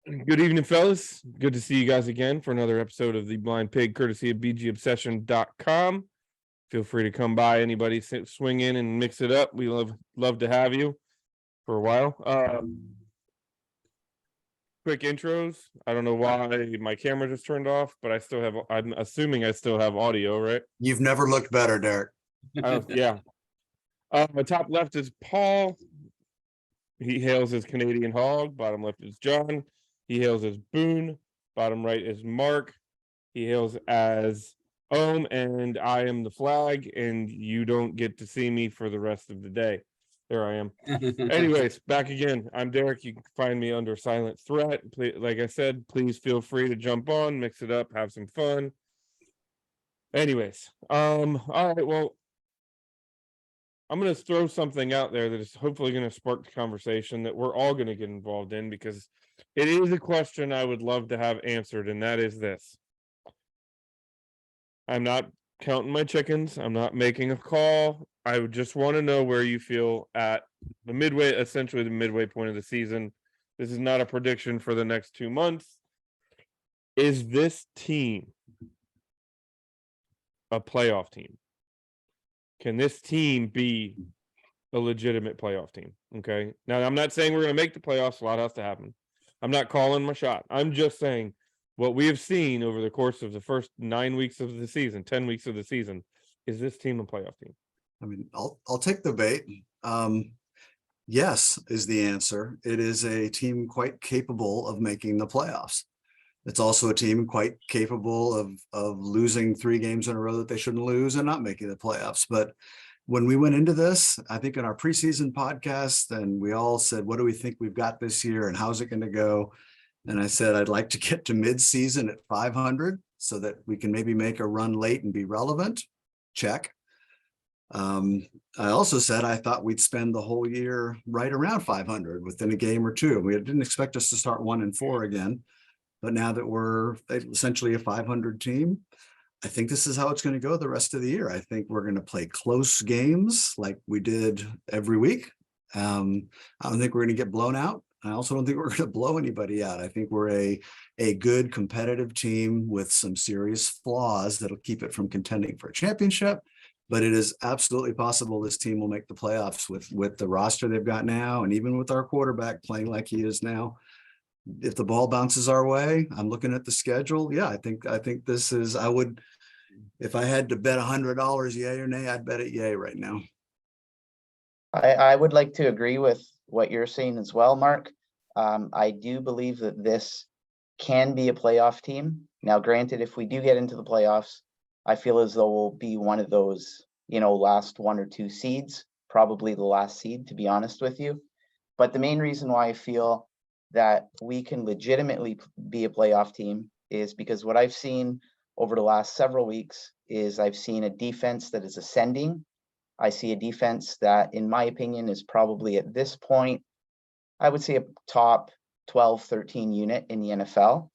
Good evening, fellas. Good to see you guys again for another episode of the Blind Pig, courtesy of bgobsession.com. Feel free to come by. Anybody swing in and mix it up. We love to have you for a while. Quick intros. I don't know why my camera just turned off, but I'm assuming I still have audio, right? You've never looked better, Derek. Yeah. The top left is Paul. He hails as Canadian Hog. Bottom left is John. He hails as Boone. Bottom right is Mark. He hails as Ohm, and I am the flag, and you don't get to see me for the rest of the day. There I am. Anyways, back again. I'm Derek. You can find me under Silent Threat. Like I said, please feel free to jump on, mix it up, have some fun. Anyways, all right, well, I'm going to throw something out there that is hopefully going to spark the conversation that we're all going to get involved in, because it is a question I would love to have answered, and that is this. I'm not counting my chickens. I'm not making a call. I would just want to know where you feel at the essentially the midway point of the season. This is not a prediction for the next 2 months. Is this team a playoff team? Can this team be a legitimate playoff team? Okay. Now, I'm not saying we're going to make the playoffs. A lot has to happen. I'm not calling my shot. I'm just saying what we have seen over the course of the first 9 weeks of the season, 10 weeks of the season, is this team a playoff team? I mean, I'll take the bait. Yes is the answer. It is a team quite capable of making the playoffs. It's also a team quite capable of losing 3 games in a row that they shouldn't lose and not making the playoffs. But when we went into this, I think in our preseason podcast, and we all said, what do we think we've got this year and how's it going to go? And I said, I'd like to get to mid-season at 500 so that we can maybe make a run late and be relevant. Check. I also said I thought we'd spend the whole year right around 500 within a game or two. We didn't expect us to start 1-4 again. But now that we're essentially a 500 team, I think this is how it's going to go the rest of the year. I think we're going to play close games like we did every week. I don't think we're going to get blown out. I also don't think we're going to blow anybody out. I think we're a good competitive team with some serious flaws that'll keep it from contending for a championship. But it is absolutely possible this team will make the playoffs with the roster they've got now, and even with our quarterback playing like he is now. If the ball bounces our way, I'm looking at the schedule. Yeah, I think this is, if I had to bet $100 yay or nay, I'd bet it yay right now. I would like to agree with what you're saying as well, Mark. I do believe that this can be a playoff team. Now, granted, if we do get into the playoffs, I feel as though we'll be one of those, last 1 or 2 seeds, probably the last seed, to be honest with you. But the main reason why I feel that we can legitimately be a playoff team is because what I've seen over the last several weeks is I've seen a defense that is ascending. I see a defense that, in my opinion, is probably at this point, I would say a top 12, 13 unit in the NFL.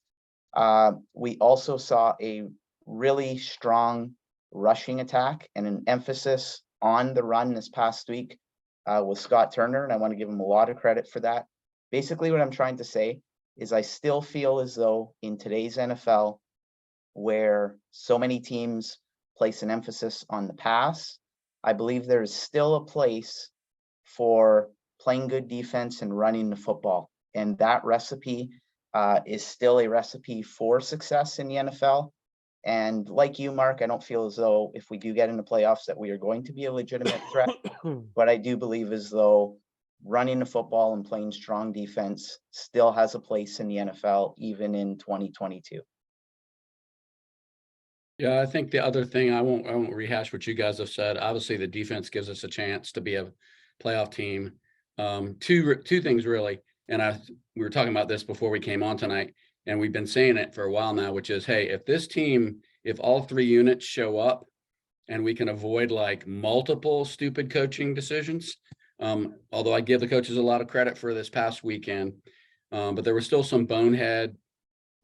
We also saw a really strong rushing attack and an emphasis on the run this past week with Scott Turner, and I want to give him a lot of credit for that. Basically, what I'm trying to say is I still feel as though in today's NFL, where so many teams place an emphasis on the pass, I believe there is still a place for playing good defense and running the football. And that recipe is still a recipe for success in the NFL. And like you, Mark, I don't feel as though if we do get into playoffs that we are going to be a legitimate threat. But I do believe as though running the football and playing strong defense still has a place in the NFL, even in 2022. Yeah, I think the other thing, I won't rehash what you guys have said. Obviously, the defense gives us a chance to be a playoff team. Two things really, and we were talking about this before we came on tonight, and we've been saying it for a while now, which is, hey, if all 3 units show up and we can avoid like multiple stupid coaching decisions, although I give the coaches a lot of credit for this past weekend, but there were still some bonehead,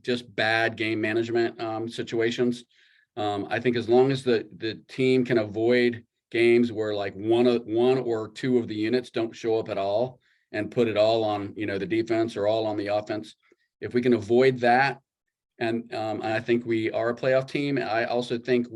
just bad game management situations. I think as long as the team can avoid games where like one or 2 of the units don't show up at all and put it all on, the defense or all on the offense, if we can avoid that, and I think we are a playoff team. I also think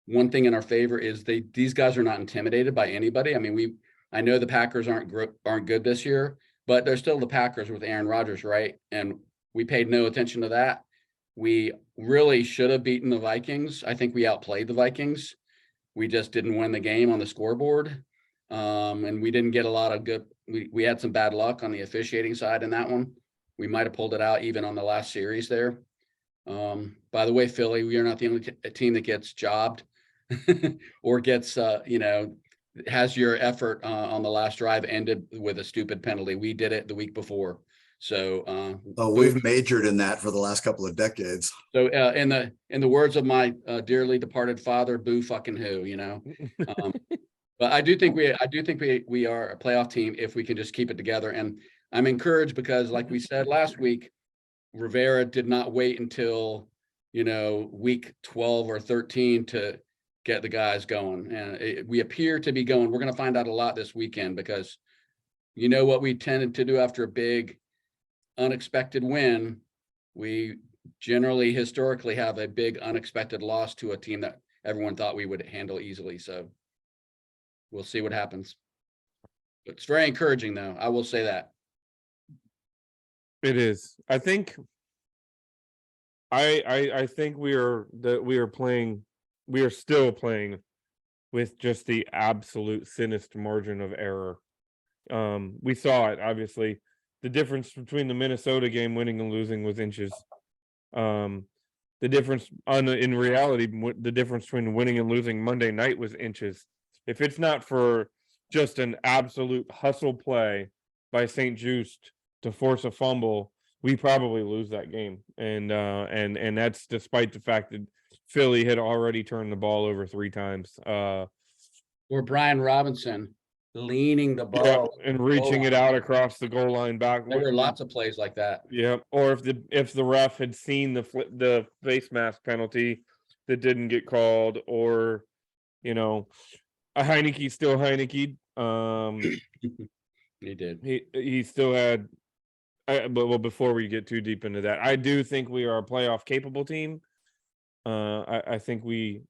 one thing in our favor is these guys are not intimidated by anybody. I mean, I know the Packers aren't good this year, but they're still the Packers with Aaron Rodgers, right? And we paid no attention to that. We really should have beaten the Vikings. I think we outplayed the Vikings. We just didn't win the game on the scoreboard. And we didn't get a lot of good. We had some bad luck on the officiating side in that one. We might have pulled it out even on the last series there. By the way, Philly, we are not the only team that gets jobbed or gets, has your effort on the last drive ended with a stupid penalty. We did it the week before. So, we've majored in that for the last couple of decades. So, in the words of my dearly departed father, boo fucking who, but I do think we are a playoff team if we can just keep it together. And I'm encouraged because, like we said last week, Rivera did not wait until, week 12 or 13 to get the guys going. And we appear to be going. We're going to find out a lot this weekend because what we tended to do after a big unexpected win, we generally historically have a big unexpected loss to a team that everyone thought we would handle easily. So we'll see what happens. It's very encouraging, though. I will say that. It is. I think I think we are still playing with just the absolute thinnest margin of error. We saw it, obviously. The difference between the Minnesota game winning and losing was inches. The difference in reality, the difference between winning and losing Monday night was inches. If it's not for just an absolute hustle play by St. Just to force a fumble, we probably lose that game. And that's despite the fact that Philly had already turned the ball over 3 times. Or Brian Robinson leaning the ball and reaching it out across the goal line back. There were lots of plays like that. Yeah. Or if the ref had seen the face mask penalty that didn't get called, or a Heineke still Heineke. He did. He still had. But before we get too deep into that, I do think we are a playoff capable team. I think we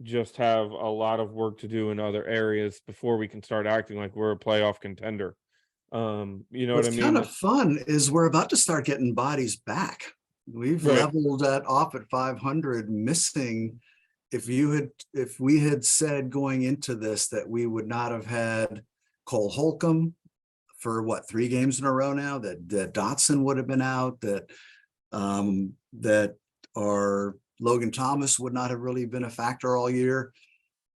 just have a lot of work to do in other areas before we can start acting like we're a playoff contender. What I mean? What's kind of fun is we're about to start getting bodies back. We've leveled that off at 500, missing. If we had said going into this that we would not have had Cole Holcomb for 3 games in a row now, that Dotson would have been out, that our Logan Thomas would not have really been a factor all year.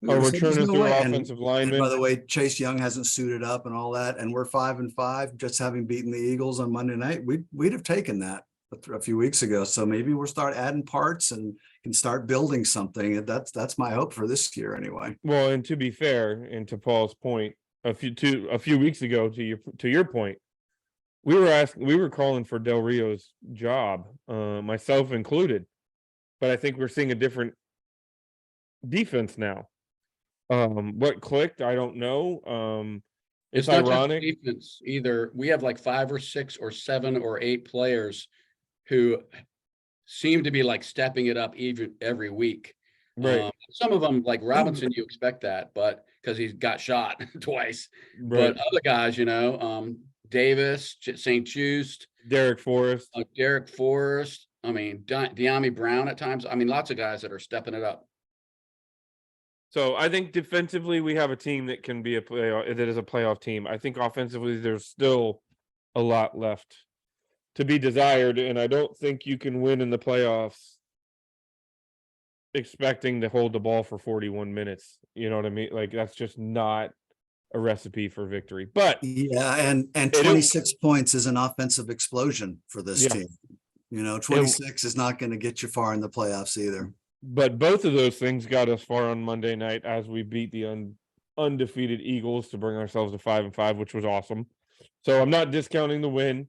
We're turning through offensive linemen. And by the way, Chase Young hasn't suited up and all that, and we're 5-5, just having beaten the Eagles on Monday night. We'd have taken that a few weeks ago. So maybe we'll start adding parts and can start building something. That's my hope for this year anyway. Well, and to be fair, and to Paul's point, a few weeks ago, to your point, we were calling for Del Rio's job, myself included. But I think we're seeing a different defense now. What clicked, I don't know. It's not ironic. Just defense either. We have like 5 or 6 or 7 or 8 players who seem to be like stepping it up even every week. Right. Some of them, like Robinson, you expect that, but because he's got shot twice. Right. But other guys, Davis, St. Just, Derek Forrest. I mean, De'Ami Brown at times. I mean, lots of guys that are stepping it up. So I think defensively we have a team that can be a playoff team. I think offensively there's still a lot left to be desired, and I don't think you can win in the playoffs expecting to hold the ball for 41 minutes. You know what I mean? Like, that's just not a recipe for victory. But yeah, and 26 points is an offensive explosion for this team. 26 is not going to get you far in the playoffs either. But both of those things got us far on Monday night as we beat the undefeated Eagles to bring ourselves to 5-5, which was awesome. So I'm not discounting the win.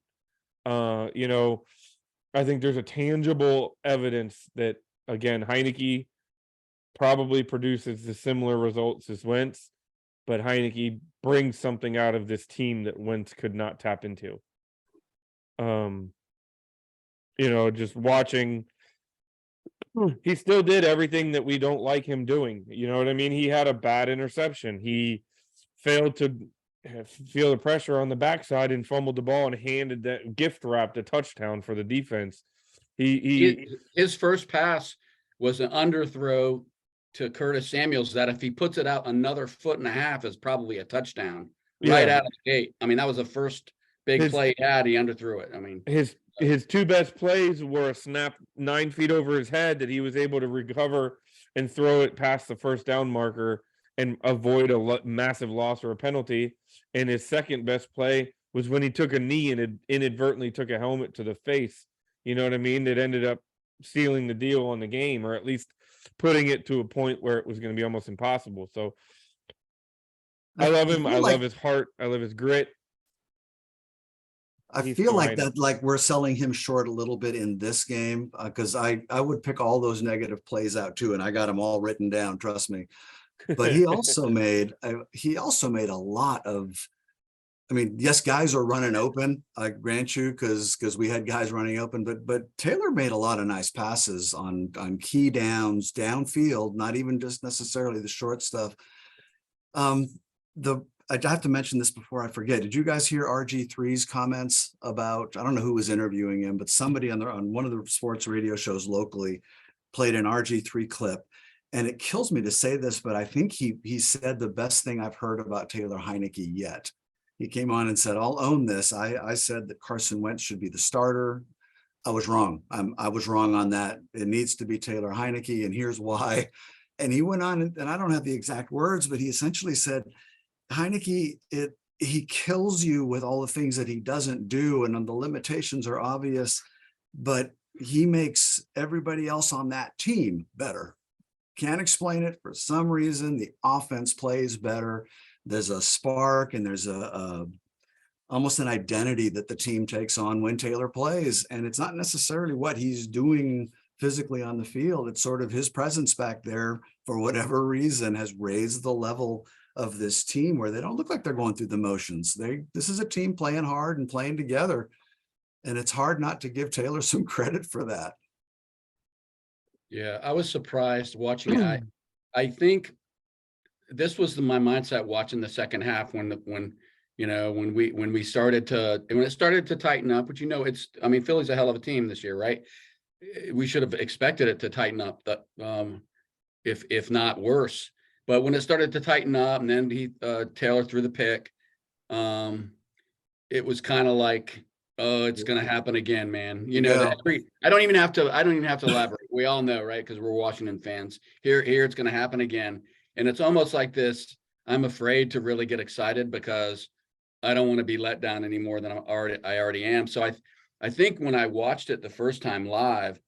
I think there's a tangible evidence that, again, Heineke probably produces the similar results as Wentz, but Heineke brings something out of this team that Wentz could not tap into. Just watching, he still did everything that we don't like him doing. You know what I mean? He had a bad interception. He failed to feel the pressure on the backside and fumbled the ball and handed that gift wrapped a touchdown for the defense. His first pass was an underthrow to Curtis Samuels that if he puts it out another 1.5 feet is probably a touchdown right Yeah. out of the gate. I mean, that was the first big play he had. He underthrew it. I mean, his two best plays were a snap 9 feet over his head that he was able to recover and throw it past the first down marker and avoid a massive loss or a penalty. And his second best play was when he took a knee and inadvertently took a helmet to the face. You know what I mean? That ended up sealing the deal on the game, or at least putting it to a point where it was going to be almost impossible. So I love him. I love his heart. I love his grit. I feel like that, like we're selling him short a little bit in this game, because I would pick all those negative plays out too, and I got them all written down, trust me. But he also made a lot of, I mean, yes, guys are running open, I grant you, because we had guys running open, but Taylor made a lot of nice passes on key downs, downfield, not even just necessarily the short stuff. I have to mention this before I forget. Did you guys hear RG3's comments about, I don't know who was interviewing him, but somebody on one of the sports radio shows locally played an RG3 clip. And it kills me to say this, but I think he said the best thing I've heard about Taylor Heineke yet. He came on and said, I'll own this. I said that Carson Wentz should be the starter. I was wrong. I was wrong on that. It needs to be Taylor Heineke, and here's why. And he went on, and I don't have the exact words, but he essentially said, Heineke, he kills you with all the things that he doesn't do, and the limitations are obvious, but he makes everybody else on that team better. Can't explain it. For some reason, the offense plays better. There's a spark, and there's almost an identity that the team takes on when Taylor plays. And it's not necessarily what he's doing physically on the field. It's sort of his presence back there, for whatever reason, has raised the level of this team where they don't look like they're going through the motions. This is a team playing hard and playing together. And it's hard not to give Taylor some credit for that. yeah, I was surprised watching it. I think this was my mindset watching the second half when it started to tighten up, which, I mean, Philly's a hell of a team this year, right? We should have expected it to tighten up, if not worse. But when it started to tighten up, and then Taylor threw the pick, it was kind of like, oh, it's going to happen again, man. I don't even have to elaborate. We all know, right? Because we're Washington fans. Here it's going to happen again. And it's almost like this. I'm afraid to really get excited because I don't want to be let down any more than I already am. So I think when I watched it the first time live,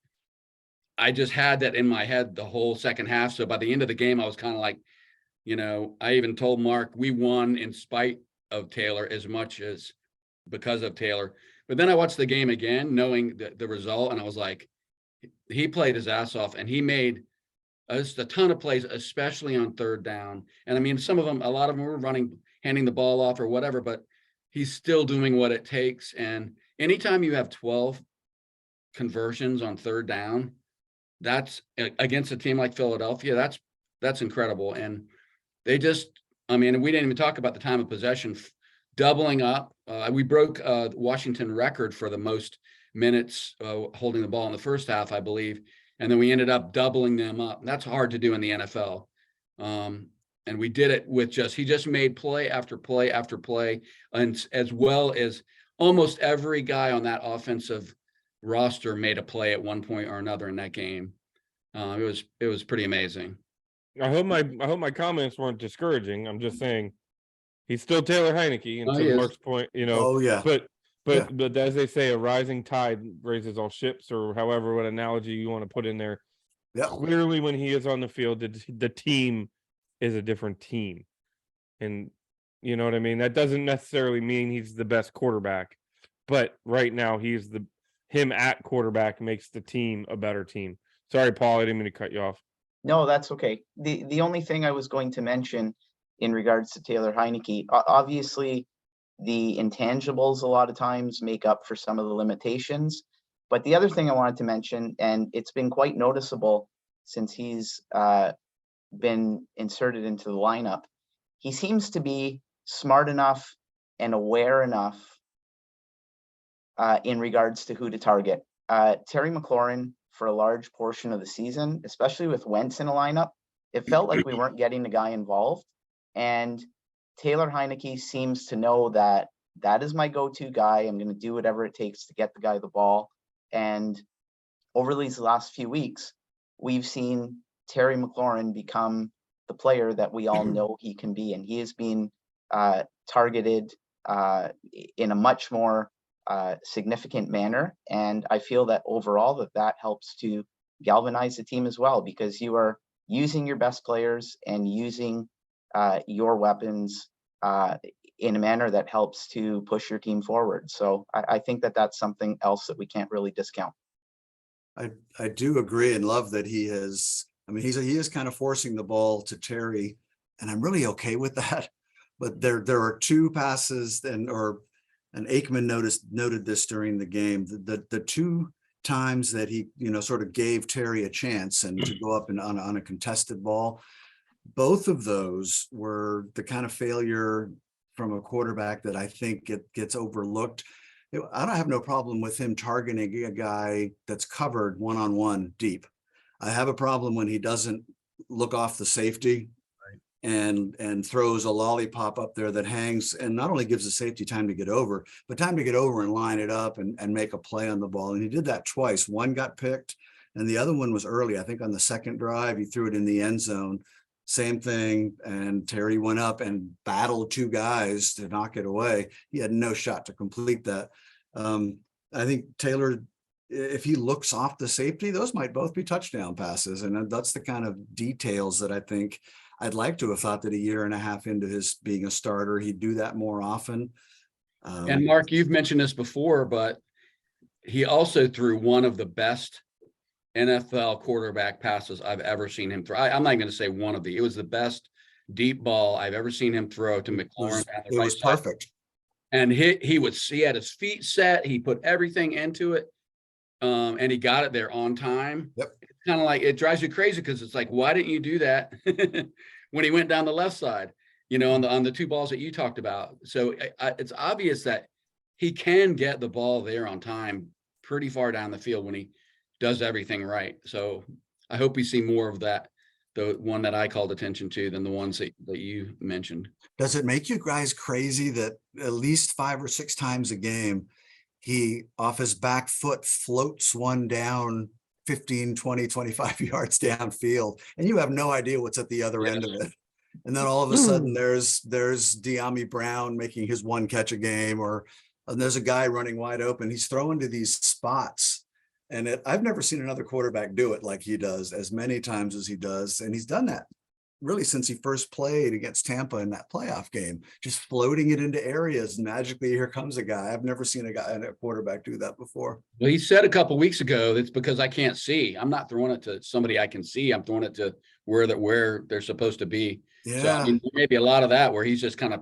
I just had that in my head the whole second half. So by the end of the game, I was kind of like, I even told Mark we won in spite of Taylor as much as because of Taylor. But then I watched the game again, knowing the result, and I was like, he played his ass off, and he made just a ton of plays, especially on third down. And I mean, a lot of them were handing the ball off or whatever, but he's still doing what it takes. And anytime you have 12 conversions on third down, that's against a team like Philadelphia, that's incredible. And we didn't even talk about the time of possession, doubling up. We broke Washington record for the most minutes holding the ball in the first half, I believe. And then we ended up doubling them up. That's hard to do in the NFL. And we did it with he just made play after play after play. And as well as almost every guy on that offensive roster made a play at one point or another in that game. It was pretty amazing. I hope my comments weren't discouraging. I'm just saying he's still Taylor Heineke, and to Mark's point, Oh yeah. But as they say, a rising tide raises all ships, or however what analogy you want to put in there. Yeah. Clearly, when he is on the field, the team is a different team, and you know what I mean. That doesn't necessarily mean he's the best quarterback, but right now him at quarterback makes the team a better team. Sorry, Paul, I didn't mean to cut you off. No, that's okay. The only thing I was going to mention in regards to Taylor Heineke, obviously the intangibles a lot of times make up for some of the limitations. But the other thing I wanted to mention, and it's been quite noticeable since he's been inserted into the lineup, he seems to be smart enough and aware enough in regards to who to target. Terry McLaurin, for a large portion of the season, especially with Wentz in a lineup, it felt like we weren't getting the guy involved. And Taylor Heineke seems to know that that is my go-to guy. I'm going to do whatever it takes to get the guy the ball. And over these last few weeks, we've seen Terry McLaurin become the player that we all know he can be. And he has been targeted in a much more significant manner. And I feel that overall that helps to galvanize the team as well, because you are using your best players and using your weapons in a manner that helps to push your team forward. So I think that that's something else that we can't really discount. I do agree and love that he is. I mean, he is kind of forcing the ball to Terry, and I'm really okay with that. But there are two passes, and Aikman noted this during the game. The two times that he sort of gave Terry a chance and to go up and on a contested ball, both of those were the kind of failure from a quarterback that I think gets overlooked. I don't have no problem with him targeting a guy that's covered one-on-one deep. I have a problem when he doesn't look off the safety and throws a lollipop up there that hangs and not only gives the safety time to get over, but time to get over and line it up and make a play on the ball. And he did that twice. One got picked and the other one was early. I think on the second drive, he threw it in the end zone. Same thing. And Terry went up and battled two guys to knock it away. He had no shot to complete that. I think Taylor, if he looks off the safety, those might both be touchdown passes. And that's the kind of details that I think I'd like to have thought that a year and a half into his being a starter, he'd do that more often. And Mark, you've mentioned this before, but he also threw one of the best NFL quarterback passes I've ever seen him throw. I'm not going to say one of it was the best deep ball I've ever seen him throw to McLaurin. It was perfect. And he had his feet set. He put everything into it. And he got it there on time. Yep. It's kind of like, it drives you crazy because it's like, why didn't you do that when he went down the left side, on the two balls that you talked about? So it's obvious that he can get the ball there on time pretty far down the field when he does everything right. So I hope we see more of that, the one that I called attention to, than the ones that you mentioned. Does it make you guys crazy that at least 5 or 6 times a game, he off his back foot floats one down 15, 20, 25 yards downfield, and you have no idea what's at the other end of it. And then all of a sudden there's De'Ami Brown making his one catch a game, and there's a guy running wide open. He's throwing to these spots. And I've never seen another quarterback do it like he does, as many times as he does. And he's done that really since he first played against Tampa in that playoff game, just floating it into areas. Magically, here comes a guy. I've never seen a quarterback do that before. Well, he said a couple of weeks ago, it's because I can't see. I'm not throwing it to somebody I can see. I'm throwing it to where they're supposed to be. Yeah. So I mean, maybe a lot of that where he's just kind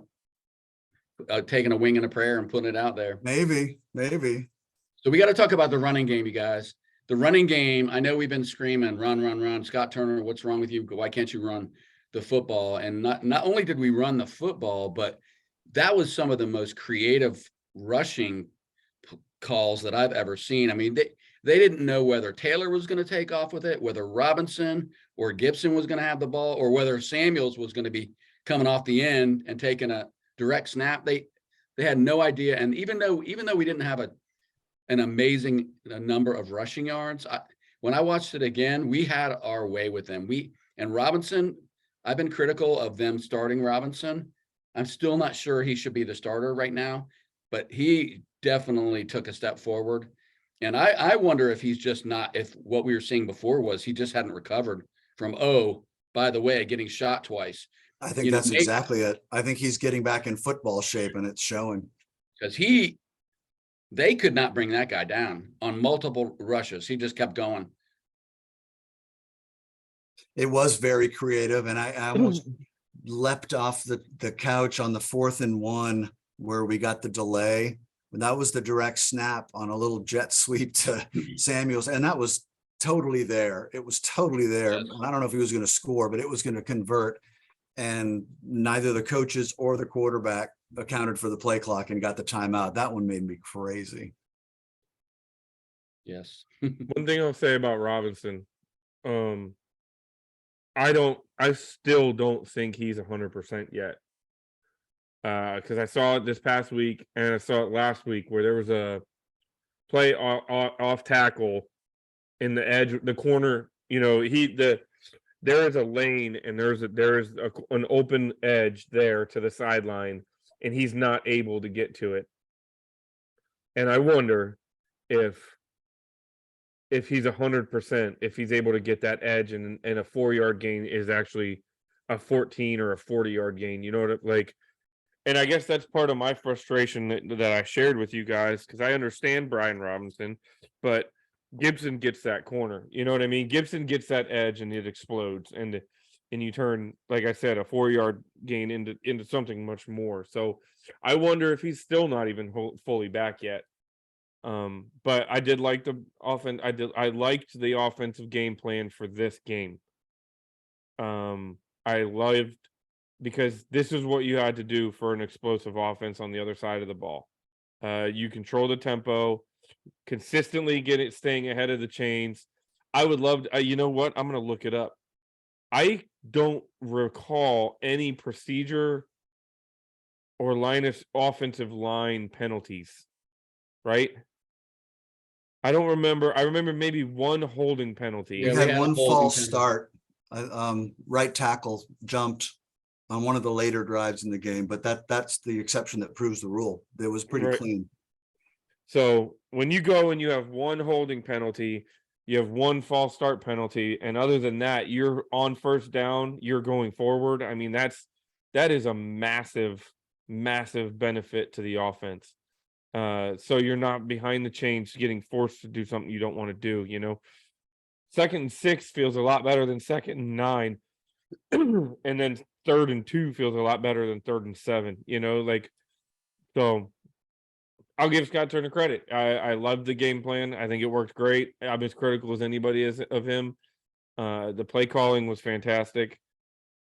of taking a wing and a prayer and putting it out there. Maybe. So we got to talk about the running game, you guys. The running game, I know we've been screaming, run, run, run. Scott Turner, what's wrong with you? Why can't you run the football? And not only did we run the football, but that was some of the most creative rushing calls that I've ever seen. I mean, they didn't know whether Taylor was going to take off with it, whether Robinson or Gibson was going to have the ball, or whether Samuels was going to be coming off the end and taking a direct snap. They had no idea. And even though we didn't have an amazing number of rushing yards, when I watched it again, we had our way with them. And Robinson, I've been critical of them starting Robinson. I'm still not sure he should be the starter right now, but he definitely took a step forward. And I wonder if he's just not, if what we were seeing before was he just hadn't recovered from, by the way, getting shot twice. I think that's exactly it. I think he's getting back in football shape, and it's showing. Because they could not bring that guy down on multiple rushes. He just kept going. It was very creative, and I almost leapt off the couch on the 4th and 1 where we got the delay. And that was the direct snap on a little jet sweep to Samuels. And that was totally there. It was totally there. Yes. And I don't know if he was going to score, but it was going to convert. And neither the coaches or the quarterback accounted for the play clock and got the timeout. That one made me crazy. Yes. One thing I'll say about Robinson, I still don't think he's 100% yet. Because I saw it this past week and I saw it last week where there was a play off tackle in the edge, the corner. You know, there is a lane and there is an open edge there to the sideline, and he's not able to get to it. And I wonder if he's 100%, if he's able to get that edge, and a 4-yard gain is actually a 14 or a 40-yard gain. You know what like. And I guess that's part of my frustration that I shared with you guys, because I understand Brian Robinson, but Gibson gets that corner. You know what I mean? Gibson gets that edge and it explodes, and you turn, like I said, a 4-yard gain into something much more. So I wonder if he's still not even fully back yet. But I did like the offense. I liked the offensive game plan for this game. I loved, because this is what you had to do for an explosive offense on the other side of the ball. You control the tempo, consistently staying ahead of the chains. I would love to, you know what? I'm going to look it up. I don't recall any procedure or offensive line penalties, right? I don't remember. I remember maybe one holding penalty. Yeah, We we had had a one holding false penalty. start. Right tackle jumped on one of the later drives in the game, but that's the exception that proves the rule. It was pretty Right. clean. So when you go and you have one holding penalty, you have one false start penalty, and other than that, you're on first down, you're going forward. I mean, that is a massive benefit to the offense. So you're not behind the chains getting forced to do something you don't want to do, you know. 2nd and 6 feels a lot better than 2nd and 9. And then 3rd and 2 feels a lot better than 3rd and 7, you know, like. So I'll give Scott Turner credit. I love the game plan. I think it worked great. I'm as critical as anybody is of him. The play calling was fantastic.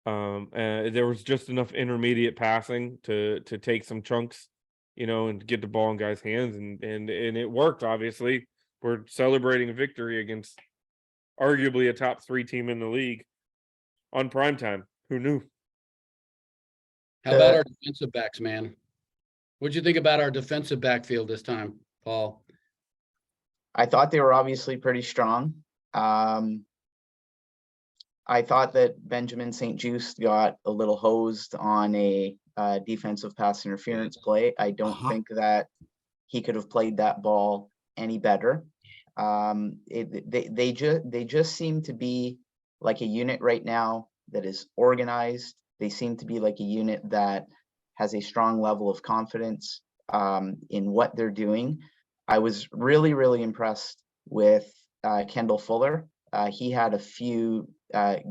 There was just enough intermediate passing to take some chunks, you know, and get the ball in guys' hands, and it worked. Obviously, we're celebrating a victory against arguably a top 3 team in the league on primetime. Who knew? How about our defensive backs, man? What'd you think about our defensive backfield this time, Paul? I thought they were obviously pretty strong. I thought that Benjamin St. Juste got a little hosed on a defensive pass interference play. I don't think that he could have played that ball any better. They just seem to be like a unit right now that is organized. They seem to be like a unit that has a strong level of confidence in what they're doing. I was really impressed with Kendall Fuller. He had a few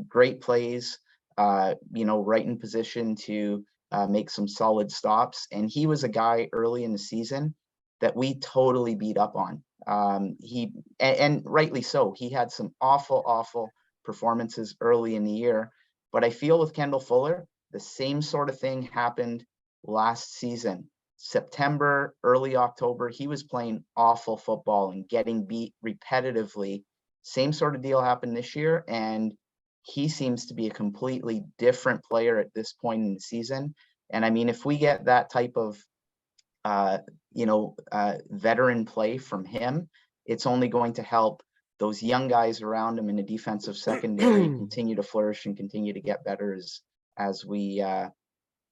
great plays, you know, right in position to make some solid stops. And he was a guy early in the season that we totally beat up on. And rightly so. He had some awful performances early in the year. But I feel with Kendall Fuller, the same sort of thing happened last season. September, early October, he was playing awful football and getting beat repetitively. Same sort of deal happened this year, and he seems to be a completely different player at this point in the season. And I mean, if we get that type of veteran play from him, it's only going to help those young guys around him in the defensive secondary continue to flourish and continue to get better as we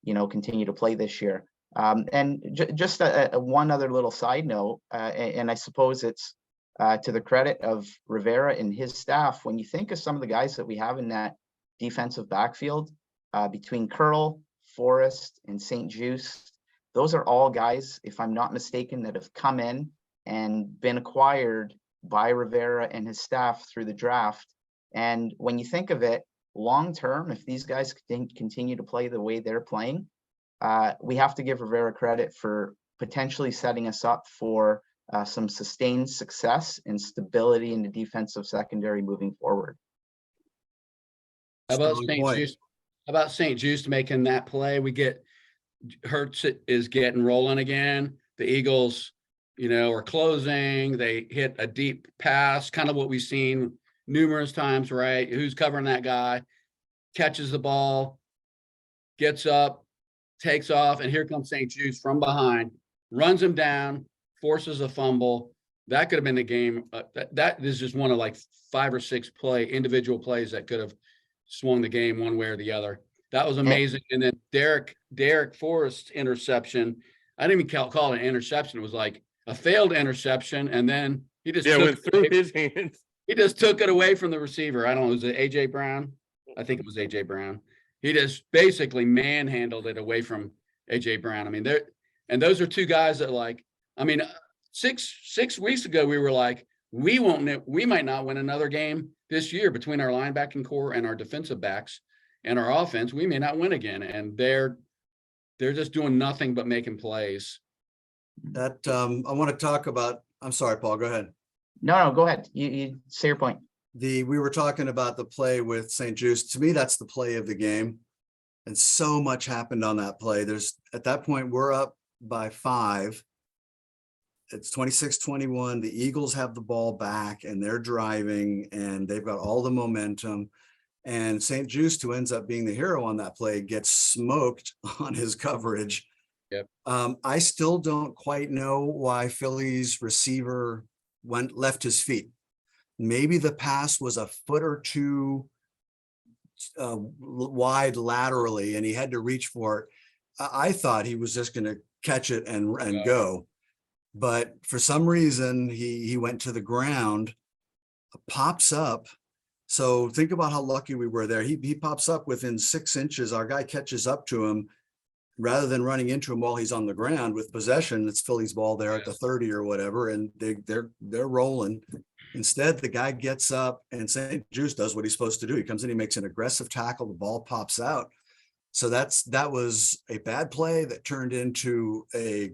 continue to play this year. And just one other little side note, and I suppose it's to the credit of Rivera and his staff. When you think of some of the guys that we have in that defensive backfield, between Curl, Forrest, and St. Juste, those are all guys, if I'm not mistaken, that have come in and been acquired by Rivera and his staff through the draft. And when you think of it, long term, if these guys continue to play the way they're playing, we have to give Rivera credit for potentially setting us up for some sustained success and stability in the defensive secondary moving forward. How about Strong St. point. Just? How about St. Just making that play? We get Hurts is getting rolling again. The Eagles, are closing. They hit a deep pass, kind of what we've seen numerous times, right? Who's covering that guy? Catches the ball, gets up, takes off, and here comes St. Just from behind, runs him down, forces a fumble. That could have been the game. That is just one of like 5 or 6 individual plays that could have swung the game one way or the other. That was amazing. And then Derek Forrest's interception, I didn't even call it an interception. It was like a failed interception. And then he just went through his hands. He just took it away from the receiver. I don't know, was it AJ Brown? I think it was AJ Brown. He just basically manhandled it away from AJ Brown. I mean, those are 2 guys that 6 weeks ago, we were like, we might not win another game this year between our linebacking core and our defensive backs and our offense. We may not win again. And they're just doing nothing but making plays. That I want to talk about. I'm sorry, Paul, go ahead. No, go ahead. You say your point. We were talking about the play with St. Just. To me, that's the play of the game. And so much happened on that play. At that point, we're up by 5. It's 26-21. The Eagles have the ball back and they're driving and they've got all the momentum. And St. Just, who ends up being the hero on that play, gets smoked on his coverage. Yep. I still don't quite know why Philly's receiver left his feet. Maybe the pass was a foot or 2 wide laterally and he had to reach for it. I thought he was just going to catch it and go. But for some reason, he went to the ground, pops up. So think about how lucky we were there. He pops up within 6 inches. Our guy catches up to him rather than running into him while he's on the ground with possession. It's Philly's ball there at the 30 or whatever, and they're rolling. Instead, the guy gets up and St. Just does what he's supposed to do. He comes in, he makes an aggressive tackle, the ball pops out. So that was a bad play that turned into a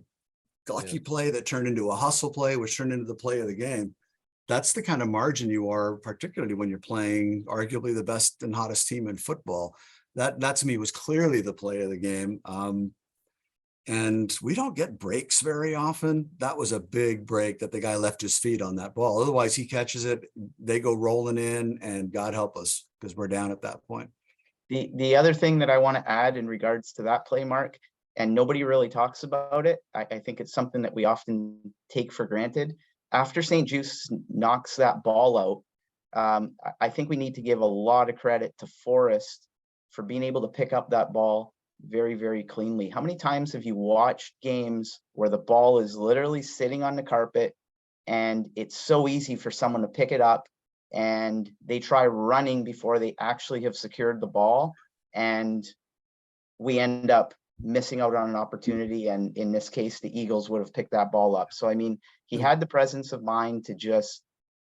lucky play that turned into a hustle play, which turned into the play of the game. That's the kind of margin you are, particularly when you're playing arguably the best and hottest team in football. That to me was clearly the play of the game. And we don't get breaks very often. That was a big break that the guy left his feet on that ball. Otherwise, he catches it, they go rolling in, and God help us because we're down at that point. The other thing that I want to add in regards to that play, Mark, and nobody really talks about it, I think it's something that we often take for granted. After St. Just knocks that ball out, I think we need to give a lot of credit to Forrest for being able to pick up that ball very, very cleanly. How many times have you watched games where the ball is literally sitting on the carpet and it's so easy for someone to pick it up and they try running before they actually have secured the ball, and we end up missing out on an opportunity? And in this case, the Eagles would have picked that ball up. So, I mean, he had the presence of mind to just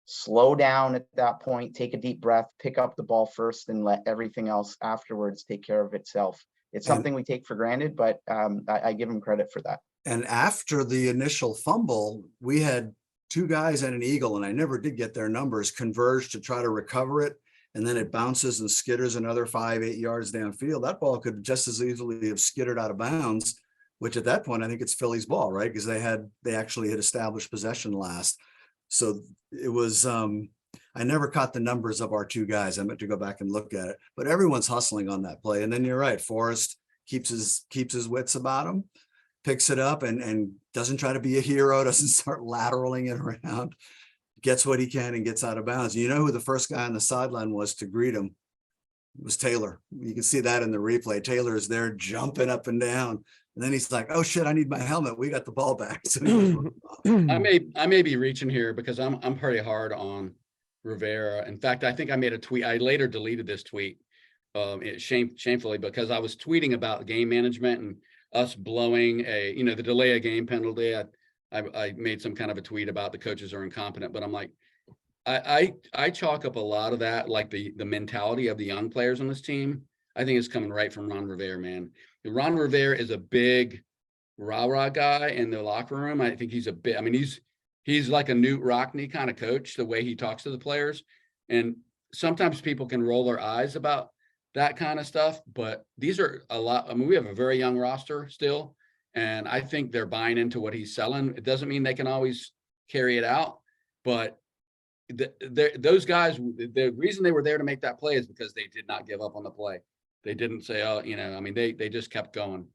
slow down at that point, take a deep breath, pick up the ball first, and let everything else afterwards take care of itself. It's something we take for granted, but I give him credit for that. And after the initial fumble, we had 2 guys and an Eagle, and I never did get their numbers, converge to try to recover it. And then it bounces and skitters another 5-8 yards downfield. That ball could just as easily have skittered out of bounds, which at that point, I think it's Philly's ball, right? Because they actually had established possession last. So it was, I never caught the numbers of our 2 guys. I meant to go back and look at it, but everyone's hustling on that play. And then you're right, Forrest keeps his wits about him, picks it up and doesn't try to be a hero, doesn't start lateraling it around, gets what he can and gets out of bounds. You know who the first guy on the sideline was to greet him? It was Taylor. You can see that in the replay. Taylor is there jumping up and down. And then he's like, oh shit, I need my helmet. We got the ball back. So I may be reaching here because I'm pretty hard on Rivera. In fact, I think I made a tweet. I later deleted this tweet shamefully because I was tweeting about game management and us blowing the delay of game penalty. I made some kind of a tweet about the coaches are incompetent, but I'm like, I chalk up a lot of that, like the mentality of the young players on this team. I think it's coming right from Ron Rivera, man. Ron Rivera is a big rah-rah guy in the locker room. I think he's a bit, I mean, he's like a Newt Rockney kind of coach, the way he talks to the players. And sometimes people can roll their eyes about that kind of stuff, but these are a lot. I mean, we have a very young roster still, and I think they're buying into what he's selling. It doesn't mean they can always carry it out, but those guys, the reason they were there to make that play is because they did not give up on the play. They didn't say, oh, you know, I mean, they just kept going.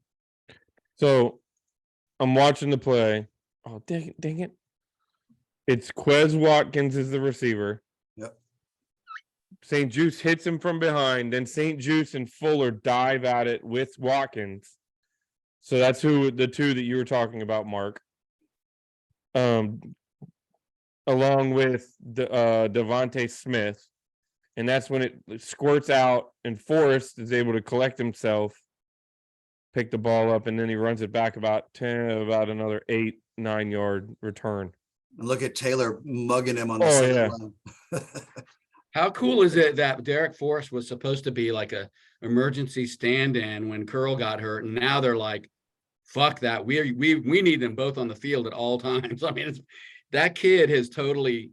So I'm watching the play. Oh, dang it. It's Quez Watkins is the receiver. Yep. St. Juice hits him from behind. Then St. Juice and Fuller dive at it with Watkins. So that's who the two that you were talking about, Mark. Along with the Devontae Smith. And that's when it squirts out and Forrest is able to collect himself, pick the ball up, and then he runs it back about another 8-9 yard return. And look at Taylor mugging him on the sideline. How cool is it that Derek Forrest was supposed to be like a emergency stand-in when Curl got hurt, and now they're like, fuck that. We need them both on the field at all times. I mean, that kid has totally,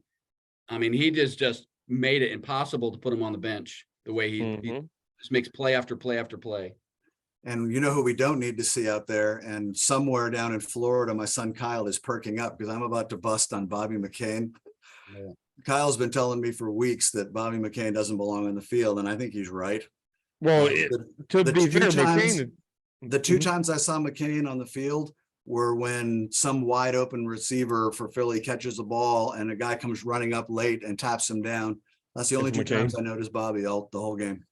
I mean, he just made it impossible to put him on the bench the way he just makes play after play after play. And you know who we don't need to see out there? And somewhere down in Florida, my son Kyle is perking up because I'm about to bust on Bobby McCain. Yeah. Kyle's been telling me for weeks that Bobby McCain doesn't belong on the field, and I think he's right. Well, the two times I saw McCain on the field were when some wide open receiver for Philly catches the ball and a guy comes running up late and taps him down. That's the only two times I noticed Bobby the whole game.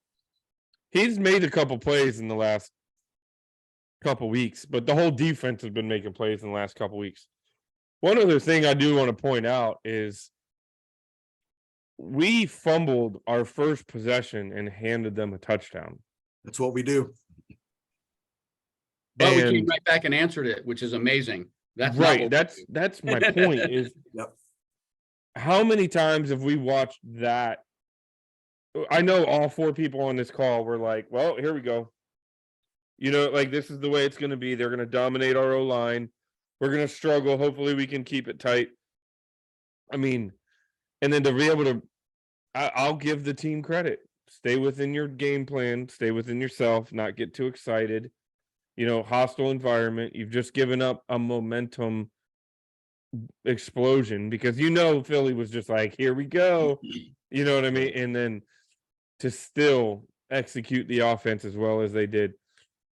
He's made a couple plays in the last couple weeks, but the whole defense has been making plays in the last couple weeks. One other thing I do want to point out is we fumbled our first possession and handed them a touchdown. That's what we do. But we came right back and answered it, which is amazing. That's right. That's my point is how many times have we watched that? I know all four people on this call were like, well, here we go. You know, like this is the way it's going to be. They're going to dominate our O-line. We're going to struggle. Hopefully we can keep it tight. I mean, and then to be able to, I'll give the team credit. Stay within your game plan. Stay within yourself. Not get too excited. You know, hostile environment. You've just given up a momentum explosion because you know Philly was just like, here we go. You know what I mean? And then to still execute the offense as well as they did.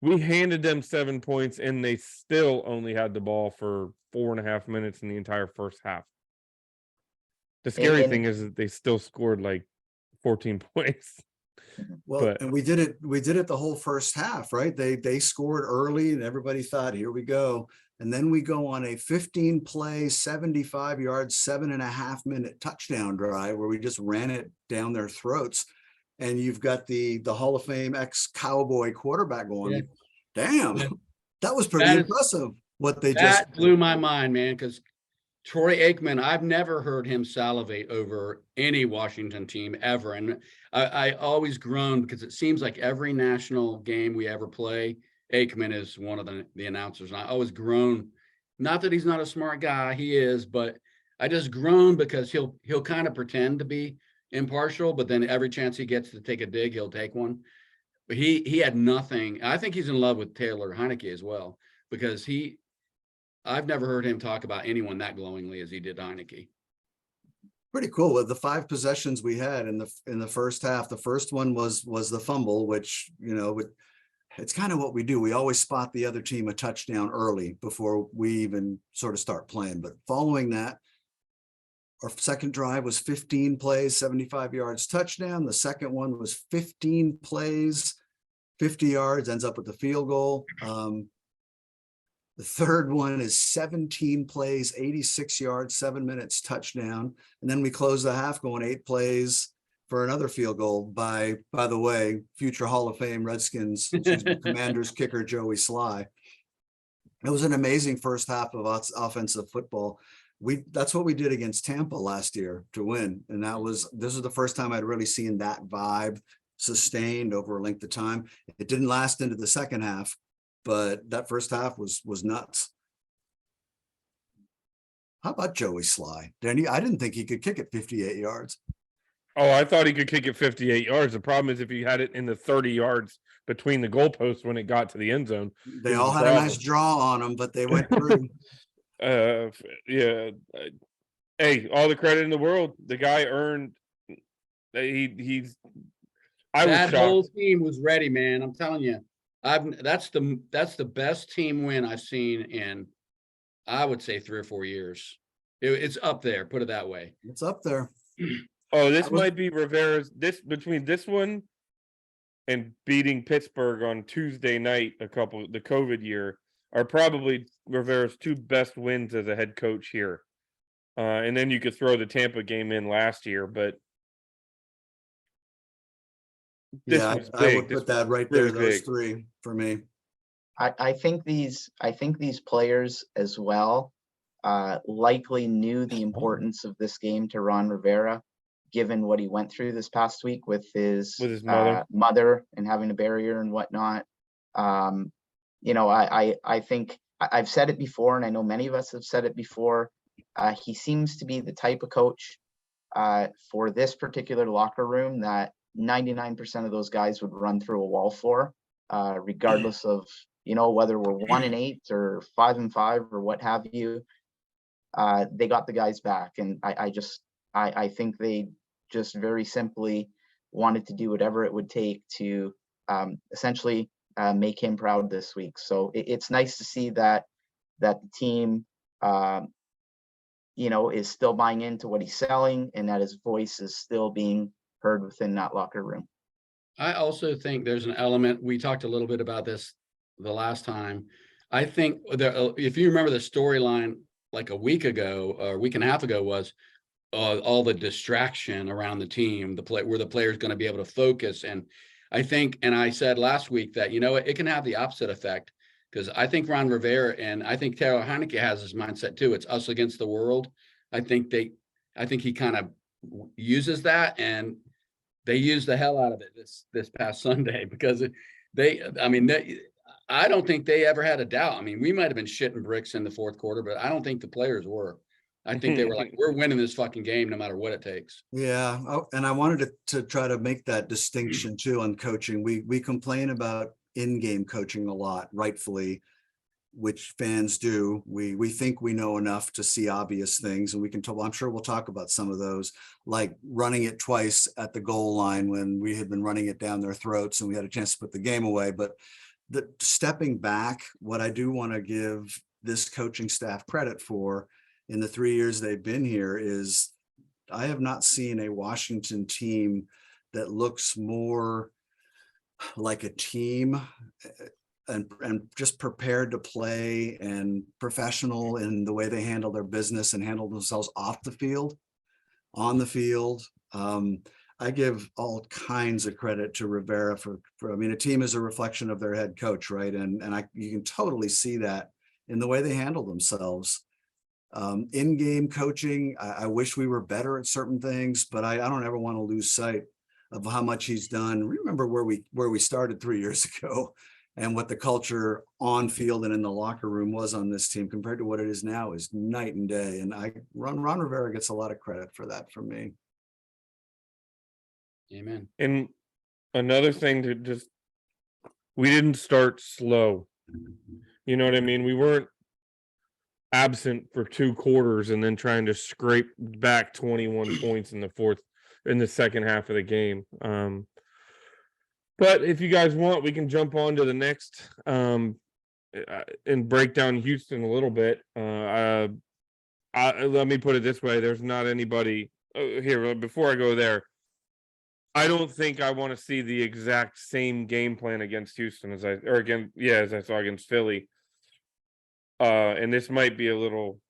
We handed them 7 points and they still only had the ball for 4.5 minutes in the entire first half. The scary thing is that they still scored like 14 points. Well, and we did it the whole first half, right? They scored early and everybody thought, here we go. And then we go on a 15 play, 75 yard, 7.5 minute touchdown drive where we just ran it down their throats. And you've got the Hall of Fame ex-Cowboy quarterback going, damn, that was pretty impressive what they just blew my mind, man, because Troy Aikman, I've never heard him salivate over any Washington team ever. And I always groan because it seems like every national game we ever play, Aikman is one of the announcers. And I always groan, not that he's not a smart guy, he is, but I just groan because he'll kind of pretend to be impartial, but then every chance he gets to take a dig, he'll take one. But he had nothing. I think he's in love with Taylor Heineke as well, because I've never heard him talk about anyone that glowingly as he did Heineke. Pretty cool. With the 5 possessions we had in the first half, the first one was the fumble, which, you know, it's kind of what we do. We always spot the other team a touchdown early before we even sort of start playing. But following that, our second drive was 15 plays, 75 yards, touchdown. The second one was 15 plays, 50 yards, ends up with the field goal. The third one is 17 plays, 86 yards, 7 minutes, touchdown. And then we close the half going 8 plays for another field goal by the way, future Hall of Fame Redskins, Commanders kicker Joey Sly. It was an amazing first half of offensive football. That's what we did against Tampa last year to win. And this is the first time I'd really seen that vibe sustained over a length of time. It didn't last into the second half, but that first half was nuts. How about Joey Sly? Danny, I didn't think he could kick it 58 yards. Oh, I thought he could kick it 58 yards. The problem is if he had it in the 30 yards between the goalposts when it got to the end zone. They was all the had a nice problem. draw on them, but they went through. Yeah. Hey, all the credit in the world. The guy earned. He's. I was That shocked. whole team was ready, man. I'm telling you. That's the best team win I've seen in, I would say, 3 or 4 years. It's up there, put it that way. It's up there. Oh, this I was- might be Rivera's. Between this one and beating Pittsburgh on Tuesday night, the COVID year, are probably Rivera's 2 best wins as a head coach here. And then you could throw the Tampa game in last year, but this Yeah, was I big. would This put that was right there. really Those big. 3 for me. I think these players as well likely knew the importance of this game to Ron Rivera, given what he went through this past week with his mother. mother and having a barrier and whatnot. You know, I think I've said it before, and I know many of us have said it before. He seems to be the type of coach for this particular locker room that 99% of those guys would run through a wall for, regardless of, you know, whether we're 1-8 or 5-5 or what have you. They got the guys back, and I think they just very simply wanted to do whatever it would take to essentially make him proud this week. So it's nice to see that the team, you know, is still buying into what he's selling, and that his voice is still being heard within that locker room. I also think there's an element, we talked a little bit about this the last time. I think if you remember the storyline like a week ago or a week and a half ago was all the distraction around the team, where the player's going to be able to focus. And I think, and I said last week that, you know, it can have the opposite effect, because I think Ron Rivera and I think Taylor Heineke has this mindset too. It's us against the world. I think he kind of uses that, and they used the hell out of it this past Sunday, because I don't think they ever had a doubt. I mean, we might have been shitting bricks in the fourth quarter, but I don't think the players were. I think they were like, we're winning this fucking game no matter what it takes. Yeah. Oh, and I wanted to try to make that distinction too on coaching. We complain about in-game coaching a lot, rightfully, which fans do. We think we know enough to see obvious things, and we can I'm sure we'll talk about some of those, like running it twice at the goal line when we had been running it down their throats and we had a chance to put the game away. But the stepping back, what I do want to give this coaching staff credit for in the 3 years they've been here is I have not seen a Washington team that looks more like a team and just prepared to play and professional in the way they handle their business and handle themselves off the field, on the field. I give all kinds of credit to Rivera for I mean, a team is a reflection of their head coach, right? And you can totally see that in the way they handle themselves. In-game coaching, I wish we were better at certain things, but I don't ever want to lose sight of how much he's done. Remember where we started 3 years ago and what the culture on field and in the locker room was on this team compared to what it is now is night and day. And Ron Rivera gets a lot of credit for that from me. Amen. And another thing we didn't start slow. You know what I mean? We weren't absent for 2 quarters and then trying to scrape back 21 points in the second half of the game. But if you guys want, we can jump on to the next and break down Houston a little bit. Let me put it this way: there's not anybody here. Before I go there, I don't think I want to see the exact same game plan against Houston as I saw against Philly. And this might be a little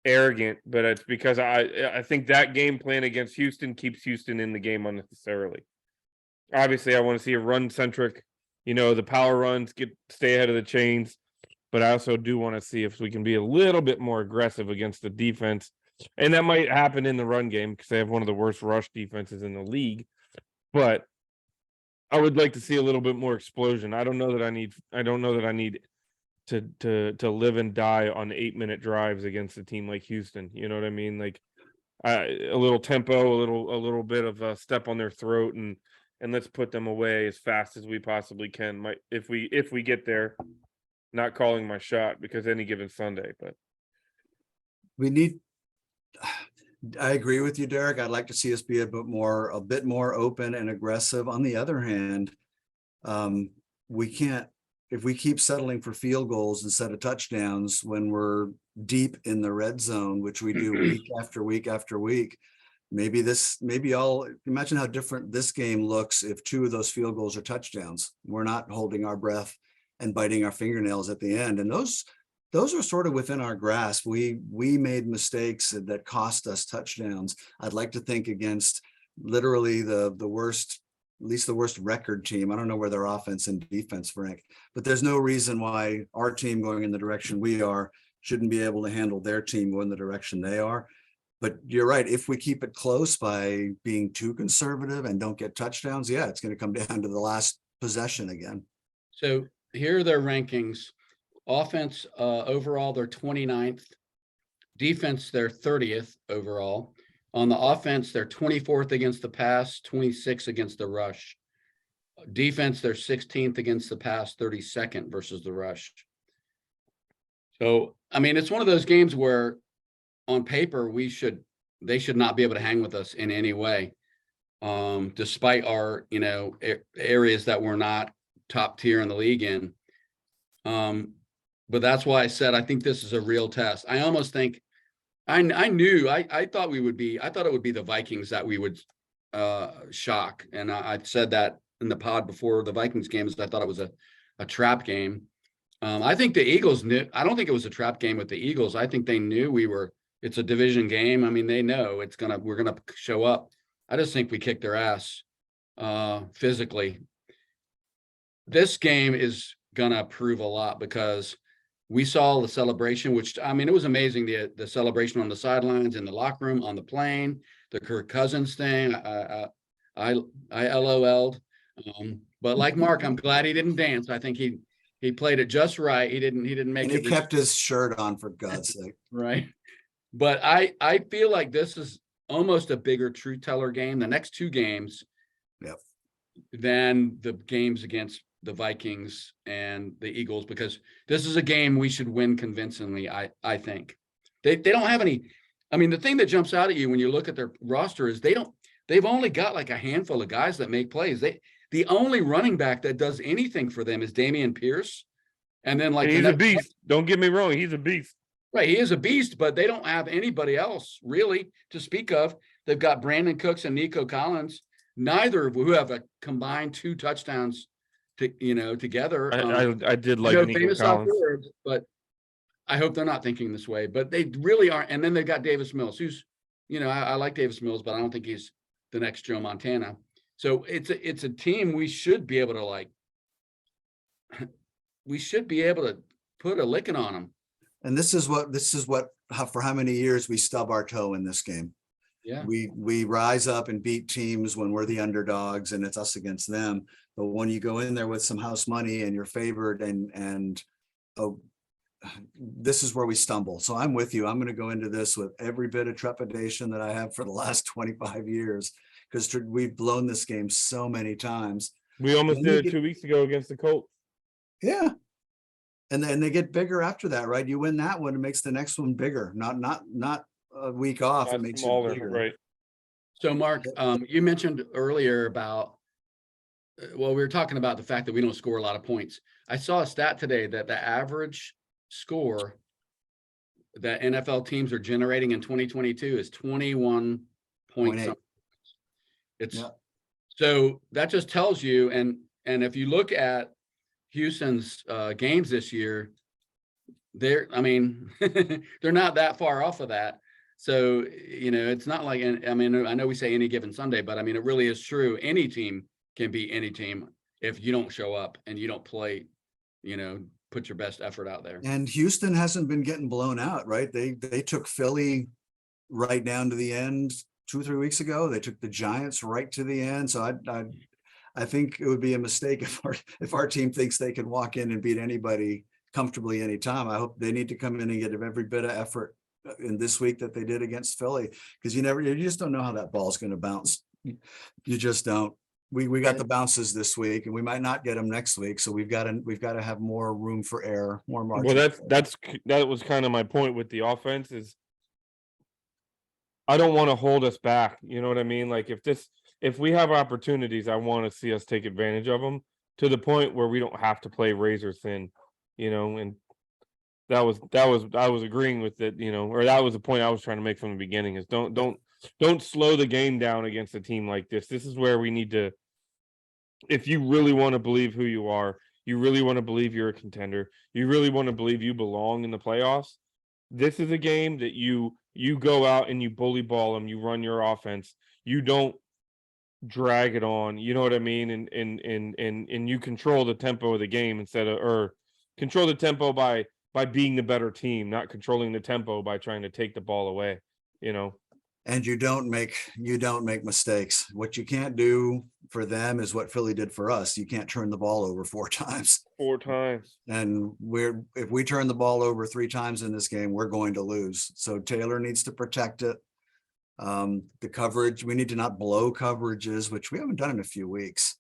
arrogant, but it's because I think that game plan against Houston keeps Houston in the game unnecessarily. Obviously, I want to see a run-centric, the power runs, stay ahead of the chains, but I also do want to see if we can be a little bit more aggressive against the defense. And that might happen in the run game because they have one of the worst rush defenses in the league. But I would like to see a little bit more explosion. I don't know that I need to live and die on 8-minute drives against a team like Houston. You know what I mean? Like a little tempo, a little bit of a step on their throat, and let's put them away as fast as we possibly can. If we get there, not calling my shot because any given Sunday, but We need, I agree with you, Derek. I'd like to see us be a bit more open and aggressive. On the other hand, we can't, if we keep settling for field goals instead of touchdowns when we're deep in the red zone, which we do week after week after week, maybe imagine how different this game looks if 2 of those field goals are touchdowns. We're not holding our breath and biting our fingernails at the end. And those are sort of within our grasp. We made mistakes that cost us touchdowns. I'd like to think against literally the worst, at least the worst record team. I don't know where their offense and defense rank, but there's no reason why our team going in the direction we are shouldn't be able to handle their team going the direction they are. But you're right. If we keep it close by being too conservative and don't get touchdowns, yeah, it's going to come down to the last possession again. So here are their rankings. Offense, overall, they're 29th. Defense, they're 30th overall. On the offense, they're 24th against the pass, 26th against the rush. Defense, they're 16th against the pass, 32nd versus the rush. So, I mean, it's one of those games where on paper, they should not be able to hang with us in any way. Despite our, areas that we're not top tier in the league in. But that's why I said, I think this is a real test. I almost think I thought it would be the Vikings that we would shock. And I said that in the pod before the Vikings games. I thought it was a trap game. I think the Eagles knew. I don't think it was a trap game with the Eagles. I think they knew it's a division game. I mean, they know we're gonna show up. I just think we kicked their ass physically. This game is gonna prove a lot because we saw the celebration, which, I mean, it was amazing. The celebration on the sidelines, in the locker room, on the plane, the Kirk Cousins thing. I LOL'd. But like Mark, I'm glad he didn't dance. I think he played it just right. He didn't make and it. He kept his shirt on, for God's sake. Right. But I feel like this is almost a bigger truth teller game, the next 2 games. Yep. Than the games against the Vikings and the Eagles, because this is a game we should win convincingly. I think they don't have any. I mean, the thing that jumps out at you when you look at their roster is they've only got like a handful of guys that make plays. The only running back that does anything for them is Dameon Pierce. And then he's a beast. Don't get me wrong. He's a beast. Right. He is a beast, but they don't have anybody else really to speak of. They've got Brandon Cooks and Nico Collins, neither of who have a combined 2 touchdowns together. I did like Nico Collins. Words, but I hope they're not thinking this way, but they really aren't. And then they've got Davis Mills, who's, I like Davis Mills, but I don't think he's the next Joe Montana. So it's a team we should be able to put a licking on them. And this is what for how many years we stub our toe in this game. Yeah. We rise up and beat teams when we're the underdogs and it's us against them. But when you go in there with some house money and you're favored and this is where we stumble. So I'm with you. I'm going to go into this with every bit of trepidation that I have for the last 25 years, because we've blown this game so many times. We almost did it 2 weeks ago against the Colts. Yeah. And then they get bigger after that, right? You win that one, it makes the next one bigger, not a week off. It makes smaller, it bigger. right? So Mark, you mentioned earlier about, we were talking about the fact that we don't score a lot of points. I saw a stat today that the average score that NFL teams are generating in 2022 is 21 points. So that just tells you, and if you look at Houston's games this year, they're not that far off of that. So, it's not like, I know we say any given Sunday, but it really is true. Any team can beat any team if you don't show up and you don't play, put your best effort out there. And Houston hasn't been getting blown out, right? They took Philly right down to the end 2 or 3 weeks ago. They took the Giants right to the end. So I think it would be a mistake if our team thinks they can walk in and beat anybody comfortably anytime. I hope they need to come in and get every bit of effort in this week that they did against Philly, because you just don't know how that ball's going to bounce. You just don't. We got the bounces this week, and we might not get them next week. So we've got to have more room for error, more margin. Well, that was kind of my point with the offense is I don't want to hold us back. You know what I mean? Like if we have opportunities, I want to see us take advantage of them to the point where we don't have to play razor thin, you know, and I was agreeing with it, you know, or that was the point I was trying to make from the beginning is don't slow the game down against a team like this. This is where we need to, if you really want to believe who you are, you really want to believe you're a contender, you really want to believe you belong in the playoffs. This is a game that you go out and you bully ball them, you run your offense, you don't drag it on, you know what I mean, and you control the tempo of the game or control the tempo by being the better team, not controlling the tempo by trying to take the ball away, you know. And you don't make mistakes. What you can't do for them is what Philly did for us. You can't turn the ball over 4 times. 4 times. And if we turn the ball over 3 times in this game, we're going to lose. So Taylor needs to protect it. The coverage, we need to not blow coverages, which we haven't done in a few weeks.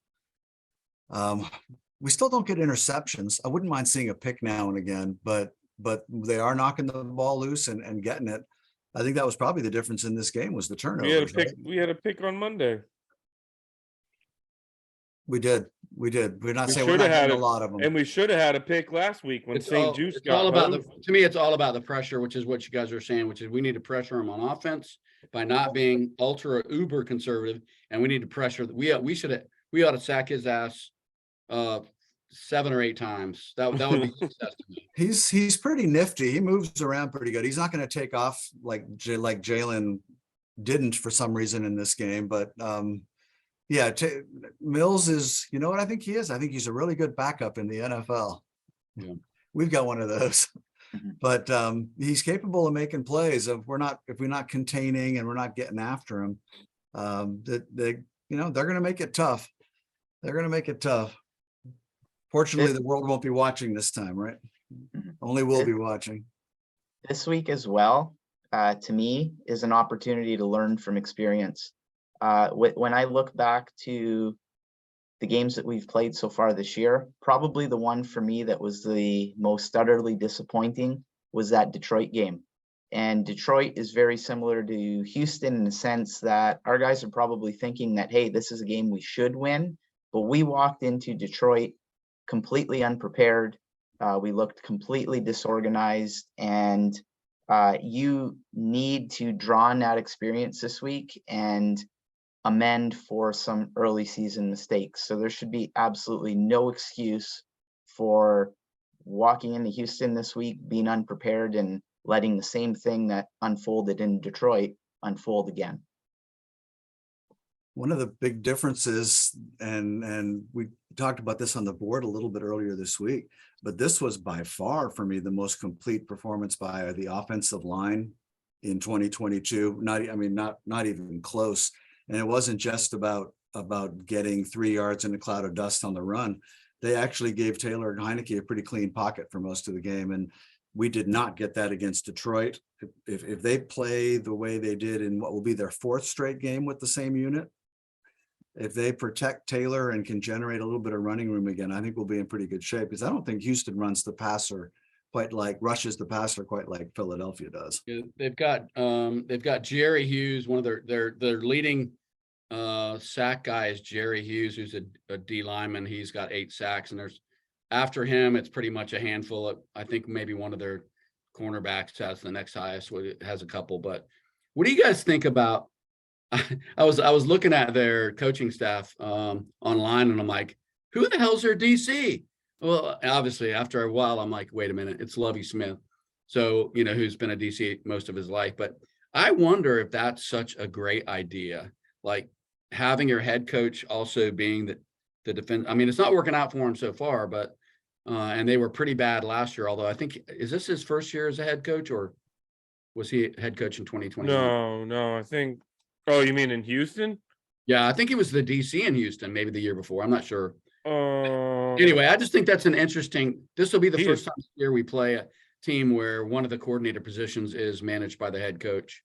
We still don't get interceptions. I wouldn't mind seeing a pick now and again, but they are knocking the ball loose and getting it. I think that was probably the difference in this game was the turnovers. We had a pick on Monday. We did. We're not saying We we're should not have had getting a lot of them. And we should have had a pick last week when St. Juice got all about hosed. to me, it's all about the pressure, which is what you guys are saying, which is we need to pressure them on offense by not being ultra uber conservative, and we need to pressure. We ought to sack his ass 7 or 8 times. That would be success to me. He's pretty nifty. He moves around pretty good. He's not going to take off like Jalen didn't for some reason in this game, but yeah, Mills is, you know what I think he is? I think he's a really good backup in the NFL. Yeah. We've got one of those, but he's capable of making plays. If we're not containing and we're not getting after him, they're going to make it tough. They're going to make it tough. Fortunately, the world won't be watching this time, right? Only we'll be watching. This week as well, to me, is an opportunity to learn from experience. When I look back to the games that we've played so far this year, probably the one for me that was the most utterly disappointing was that Detroit game. And Detroit is very similar to Houston in the sense that our guys are probably thinking that, hey, this is a game we should win. But we walked into Detroit completely unprepared. We looked completely disorganized, and you need to draw on that experience this week and amend for some early season mistakes. So there should be absolutely no excuse for walking into Houston this week, being unprepared and letting the same thing that unfolded in Detroit unfold again. One of the big differences, and we talked about this on the board a little bit earlier this week, but this was by far for me the most complete performance by the offensive line in 2022. Not even close. And it wasn't just about getting 3 yards in a cloud of dust on the run. They actually gave Taylor and Heineke a pretty clean pocket for most of the game, and we did not get that against Detroit. If they play the way they did in what will be their 4th straight game with the same unit, if they protect Taylor and can generate a little bit of running room again, I think we'll be in pretty good shape, because I don't think Houston rushes the passer quite like Philadelphia does. Yeah, they've got Jerry Hughes, one of their leading sack guy is Jerry Hughes, who's a D lineman. He's got 8 sacks, and after him, it's pretty much a handful of, I think maybe one of their cornerbacks has the next highest, has a couple. But what do you guys think about? I was looking at their coaching staff online, and I'm like, who the hell's their DC? Well, obviously, after a while, I'm like, wait a minute, it's Lovie Smith. So, who's been a DC most of his life. But I wonder if that's such a great idea, like having your head coach also being the defense. I mean, it's not working out for him so far, but and they were pretty bad last year. Although I think, is this his first year as a head coach, or was he head coach in 2020? No, I think. Oh, you mean in Houston? Yeah, I think he was the DC in Houston, maybe the year before. I'm not sure. Um, Anyway, I just think that's an interesting, this will be the He first is- time this year we play a team where one of the coordinator positions is managed by the head coach.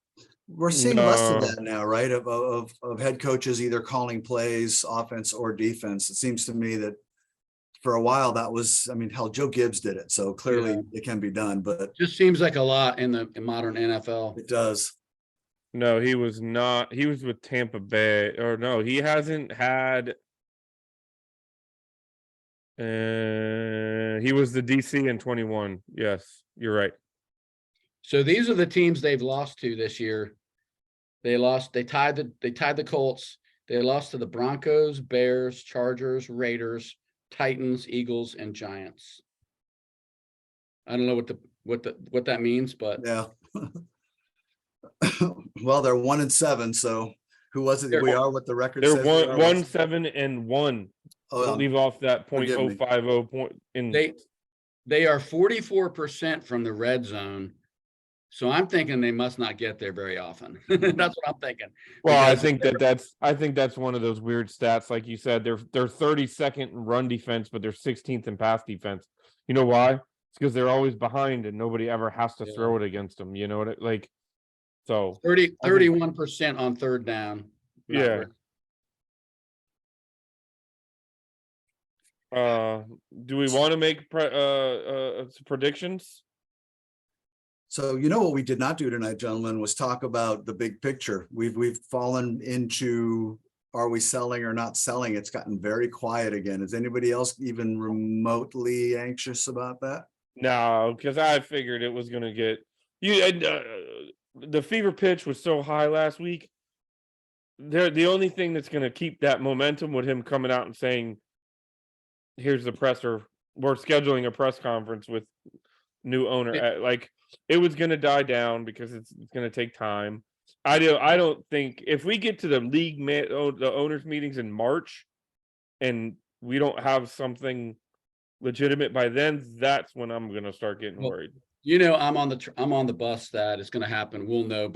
We're seeing less of No. that now, right? Of head coaches either calling plays, offense or defense. It seems to me that for a while that was, I mean, hell, Joe Gibbs did it. So clearly Yeah. it can be done, but Just seems like a lot in the modern NFL. it does. no, he was not. He was with Tampa Bay, or no, he hasn't had. He was the DC in 21. Yes, you're right. So these are the teams they've lost to this year. They tied the Colts. They lost to the Broncos, Bears, Chargers, Raiders, Titans, Eagles, and Giants. I don't know what that means, but Yeah. Well, they're 1-7. So who was it? They're- We are what the record They're says. we are. 1-7-1. Oh, Don't leave off that forgive me. .050 point in. they are 44% from the red zone. So I'm thinking they must not get there very often. That's what I'm thinking. Well, I Because think that's one of those weird stats. Like you said, they're 32nd in run defense, but they're 16th in pass defense. You know why? It's because they're always behind and nobody ever has to Yeah. throw it against them. You know what it like? So 31% on third down. Not yeah. great. Do we want to make predictions? So you know what we did not do tonight, gentlemen, was talk about the big picture. We've fallen into, are we selling or not selling? It's gotten very quiet again. Is anybody else even remotely anxious about that? No, because I figured it was going to get the fever pitch was so high last week. The only thing that's going to keep that momentum with him coming out and saying, "Here's the presser. We're scheduling a press conference with new owner." Like it was going to die down because it's going to take time. I don't think if we get to the the owners meetings in March, and we don't have something legitimate by then, that's when I'm going to start getting worried. You know, I'm on the bus that it's going to happen. We'll know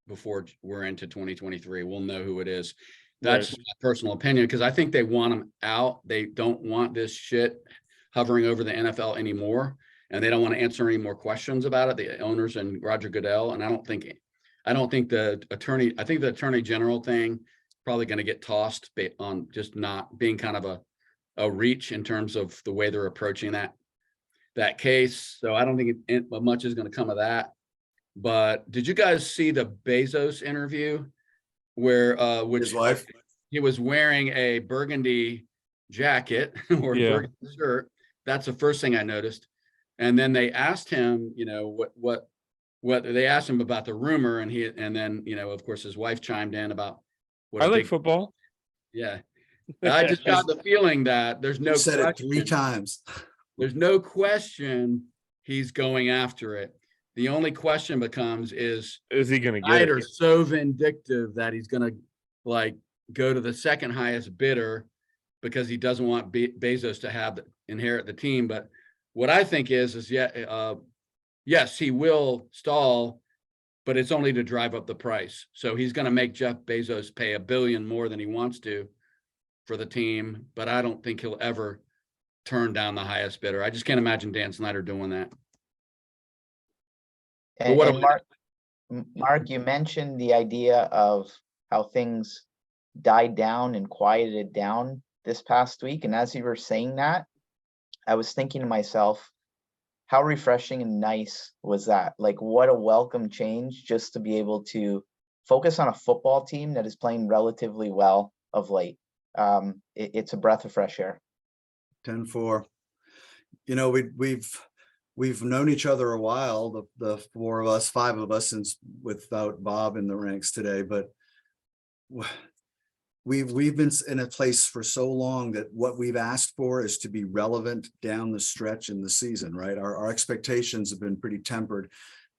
before we're into 2023. We'll know who it is. That's just my personal opinion because I think they want them out. They don't want this shit hovering over the NFL anymore, and they don't want to answer any more questions about it. The owners and Roger Goodell, and I don't think the attorney. I think the attorney general thing probably going to get tossed on just not being kind of a reach in terms of the way they're approaching that case. So I don't think much is going to come of that. But did you guys see the Bezos interview where His wife? he was wearing a burgundy jacket or burgundy shirt? That's the first thing I noticed. And then they asked him, you know, what they asked him about the rumor, and then, you know, of course his wife chimed in about I like football. Yeah. I just got the feeling that there's no said question. it 3 times. There's no question he's going after it. The only question becomes is he going to get Snyder it? so vindictive that he's going to like go to the second highest bidder because he doesn't want Bezos to inherit the team. But what I think is yes, he will stall, but it's only to drive up the price. So he's going to make Jeff Bezos pay $1 billion more than he wants to for the team, but I don't think he'll ever turn down the highest bidder. I just can't imagine Dan Snyder doing that. And Mark, you mentioned the idea of how things died down and quieted down this past week. And as you were saying that, I was thinking to myself, how refreshing and nice was that? Like, what a welcome change just to be able to focus on a football team that is playing relatively well of late. It's a breath of fresh air. 10-4. You know, we've known each other a while, the 4 of us, 5 of us, since without Bob in the ranks today, but we've been in a place for so long that what we've asked for is to be relevant down the stretch in the season, right? Our expectations have been pretty tempered.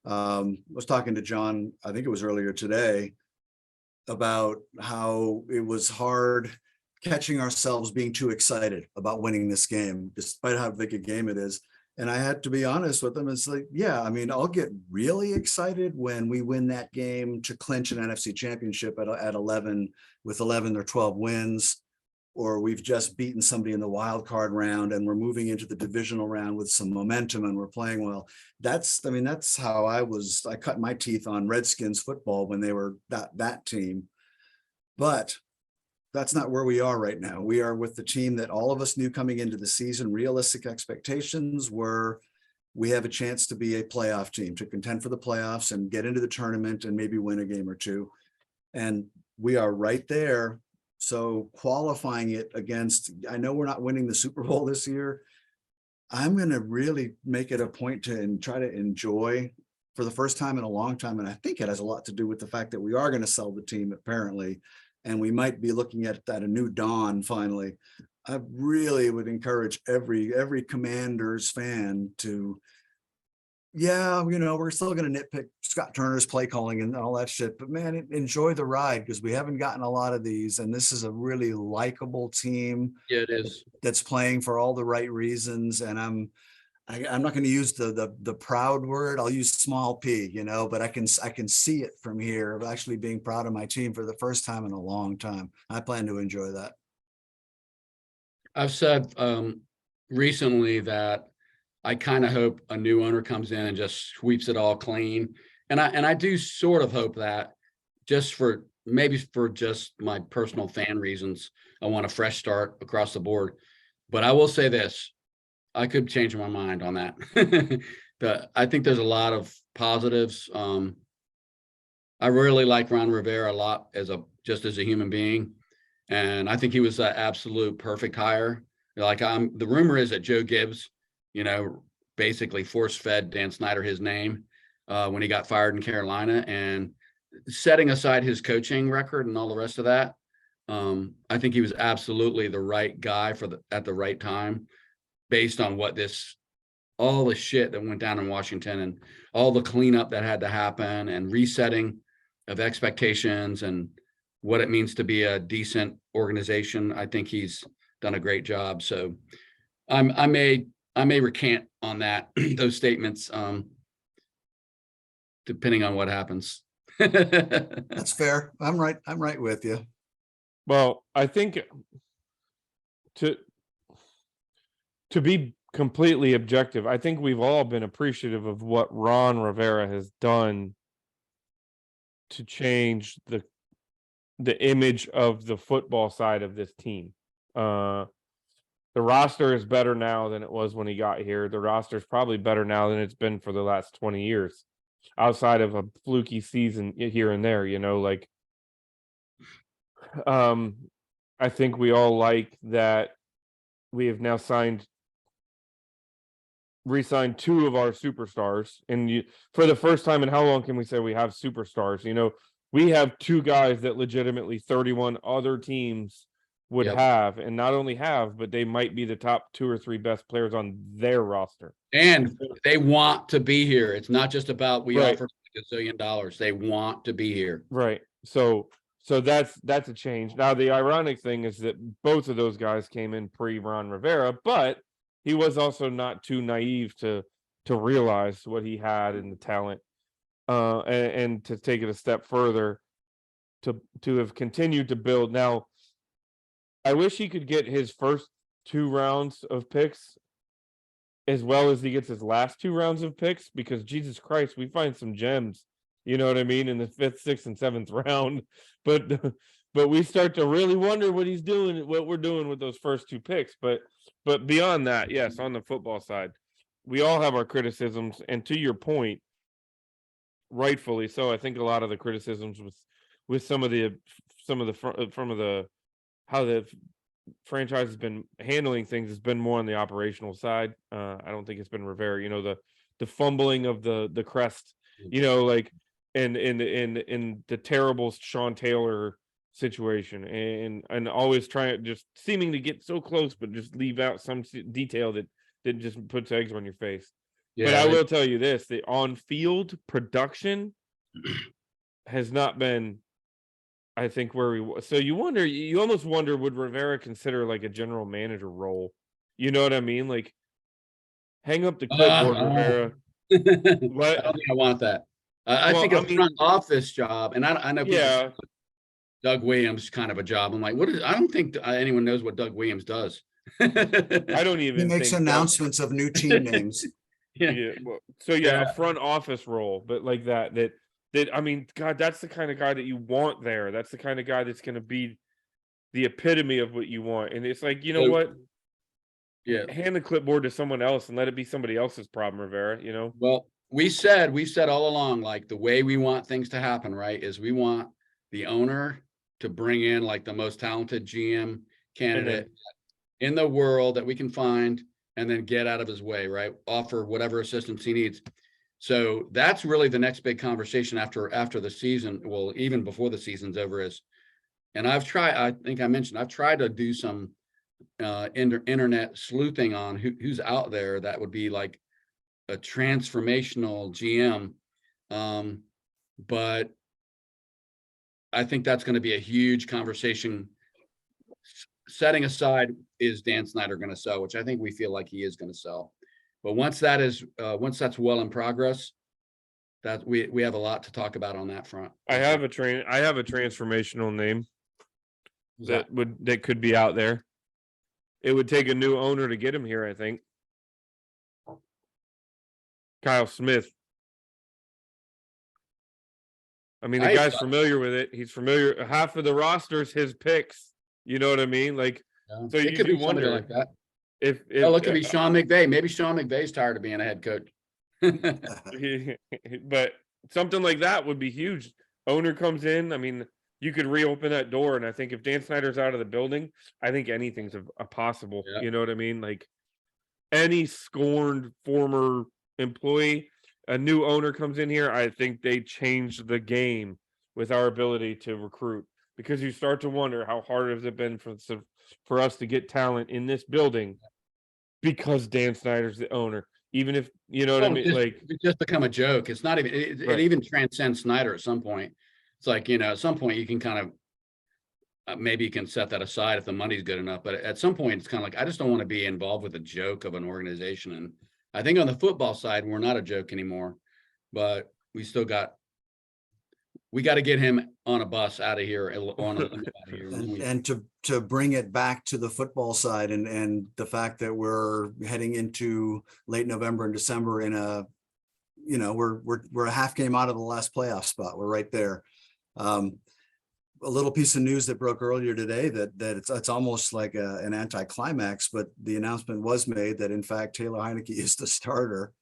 I was talking to John, I think it was earlier today, about how it was hard catching ourselves being too excited about winning this game, despite how big a game it is. And I had to be honest with them. It's like, yeah, I mean, I'll get really excited when we win that game to clinch an NFC championship at 11 with 11 or 12 wins, or we've just beaten somebody in the wild card round and we're moving into the divisional round with some momentum and we're playing well. I mean, that's how I cut my teeth on Redskins football when they were that team. But that's not where we are right now. We are with the team that all of us knew coming into the season. Realistic expectations were we have a chance to be a playoff team, to contend for the playoffs and get into the tournament and maybe win a game or two. And we are right there. So qualifying it against, I know we're not winning the Super Bowl this year. I'm going to really make it a point to try to enjoy for the first time in a long time. And I think it has a lot to do with the fact that we are going to sell the team apparently. And we might be looking at a new dawn finally. I really would encourage every Commanders fan to, yeah, we're still going to nitpick Scott Turner's play calling and all that shit, but man, enjoy the ride because we haven't gotten a lot of these. And this is a really likable team. Yeah, it is. That's playing for all the right reasons. And I'm not going to use the proud word. I'll use small p, but I can see it from here of actually being proud of my team for the first time in a long time. I plan to enjoy that. I've said recently that I kind of hope a new owner comes in and just sweeps it all clean. And I do sort of hope that just for just my personal fan reasons, I want a fresh start across the board. But I will say this. I could change my mind on that. I think there's a lot of positives. I really like Ron Rivera a lot as a human being. And I think he was an absolute perfect hire. Like the rumor is that Joe Gibbs, basically force-fed Dan Snyder his name when he got fired in Carolina, and setting aside his coaching record and all the rest of that. I think he was absolutely the right guy at the right time. Based on all the shit that went down in Washington and all the cleanup that had to happen and resetting of expectations and what it means to be a decent organization. I think he's done a great job. So I may recant on that, those statements, depending on what happens. That's fair. I'm right with you. Well, I think to be completely objective, I think we've all been appreciative of what Ron Rivera has done to change the image of the football side of this team. The roster is better now than it was when he got here. The roster is probably better now than it's been for the last 20 years, outside of a fluky season here and there, I think we all like that we have now re-signed two of our superstars, and for the first time in how long can we say we have superstars? We have two guys that legitimately 31 other teams would have, and not only have, but they might be the top 2 or 3 best players on their roster. And they want to be here. It's not just about we Right. offer $1 zillion. They want to be here. Right. So that's a change. Now, the ironic thing is that both of those guys came in pre-Ron Rivera, but he was also not too naive to realize what he had in the talent, and to take it a step further, to have continued to build. Now, I wish he could get his first 2 rounds of picks as well as he gets his last 2 rounds of picks, because Jesus Christ, we find some gems, you know what I mean, in the 5th, 6th, and 7th round. But we start to really wonder what we're doing with those first 2 picks. But beyond that, yes, on the football side, we all have our criticisms, and to your point, rightfully so. I think a lot of the criticisms with some of the how the franchise has been handling things has been more on the operational side. I don't think it's been Rivera, the fumbling of the crest, like in the terrible Sean Taylor situation, and always trying, just seeming to get so close but just leave out some detail that just puts eggs on your face. But I will tell you this, the on-field production has not been, I think, where so you almost wonder, would Rivera consider like a general manager role? You know what I mean? Like, hang up the clipboard, no. Rivera. I What? don't think I want that. I Well, think I a mean- front office job, and I know people say Yeah, Doug Williams kind of a job. I'm like, what is? I don't think anyone knows what Doug Williams does. I don't He even makes think announcements of new team names. Yeah. Well, so yeah, a front office role, but like that. I mean, God, that's the kind of guy that you want there. That's the kind of guy that's going to be the epitome of what you want. And it's like, you know So- what? Yeah. Hand the clipboard to someone else and let it be somebody else's problem, Rivera. You know? Well, we said all along, like the way we want things to happen, right, is we want the owner to bring in like the most talented GM candidate in the world that we can find, and then get out of his way, right? Offer whatever assistance he needs. So that's really the next big conversation after the season, well, even before the season's over is, and I think I mentioned, I've tried to do some internet sleuthing on who's out there that would be like a transformational GM. But I think that's going to be a huge conversation. Setting aside, is Dan Snyder going to sell, which I think we feel like he is going to sell. But once that's well in progress, that we have a lot to talk about on that front. I have a transformational name that could be out there. It would take a new owner to get him here, I think. Kyle Smith. I mean, the guy's familiar with it. He's familiar. Half of the roster's his picks. You know what I mean? Like, so it you could do be somebody wonder like that. if Oh, it could be Sean McVay. Maybe Sean McVay's tired of being a head coach. but something like that would be huge. Owner comes in. I mean, you could reopen that door, and I think if Dan Snyder's out of the building, I think anything's a possible. Yeah. You know what I mean? Like any scorned former employee, a new owner comes in here, I think they changed the game with our ability to recruit, because you start to wonder how hard has it been for us to get talent in this building because Dan Snyder's the owner. Even if, you know what I mean, It's just become a joke. It's not even, it even transcends Snyder at some point. It's like, at some point you can kind of, maybe you can set that aside if the money's good enough, but at some point it's kind of like, I just don't want to be involved with a joke of an organization. And I think on the football side, we're not a joke anymore, but we got to get him on a bus out of here. And to bring it back to the football side and the fact that we're heading into late November and December in a, we're a half game out of the last playoff spot. We're right there. A little piece of news that broke earlier today that it's almost like an anticlimax, but the announcement was made that in fact Taylor Heineke is the starter,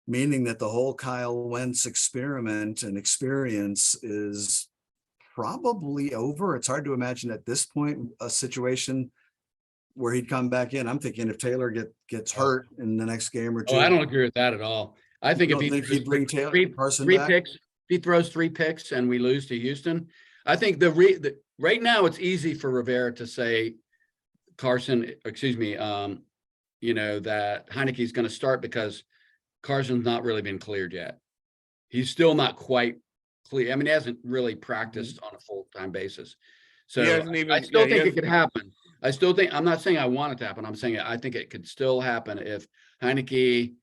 meaning that the whole Kyle Wentz experiment and experience is probably over. It's hard to imagine at this point a situation where he'd come back in. I'm thinking if Taylor gets hurt in the next game or two. Oh, I don't agree with that at all. I think if he'd bring Taylor Carson three back? picks, if he throws 3 picks and we lose to Houston, I think right now it's easy for Rivera to say that Heineke's going to start because Carson's not really been cleared yet. He's still not quite clear. I mean, he hasn't really practiced on a full-time basis. So I still think it could happen. I'm not saying I want it to happen. I'm saying I think it could still happen if Heineke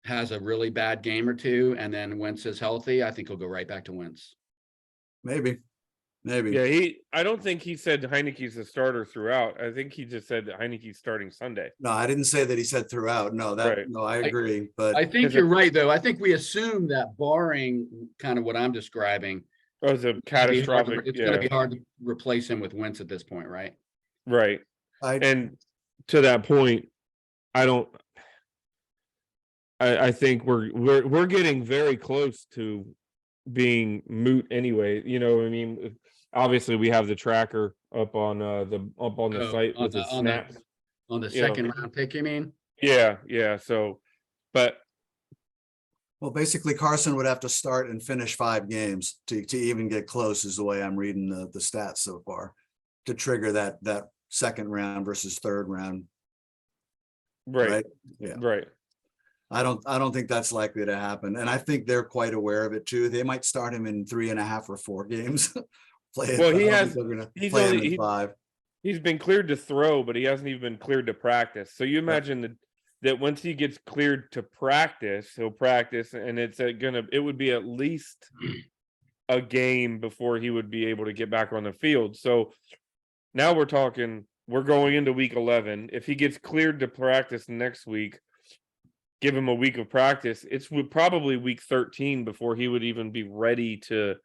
has a really bad game or two and then Wentz is healthy. I think he'll go right back to Wentz. Maybe. Yeah, I don't think he said Heineke's the starter throughout. I think he just said that Heineke's starting Sunday. No, I didn't say that he said throughout. No, I agree. But I think you're right, though. I think we assume that barring kind of what I'm describing, it was a catastrophic. It's going to be hard to replace him with Wentz at this point, right? Right. And to that point, I think we're getting very close to being moot anyway. You know what I mean? Obviously we have the tracker up on the site with the snaps on the second round pick, you mean? Yeah. So, but well, basically Carson would have to start and finish 5 games to even get close, is the way I'm reading the stats so far, to trigger that second round versus third round. Right. Yeah. Right. I don't think that's likely to happen. And I think they're quite aware of it too. They might start him in 3.5 or 4 games. Play him in 5. He's been cleared to throw, but he hasn't even been cleared to practice. So you imagine that once he gets cleared to practice, he'll practice, and it would be at least a game before he would be able to get back on the field. So now we're going into week 11. If he gets cleared to practice next week, give him a week of practice, probably week 13 before he would even be ready to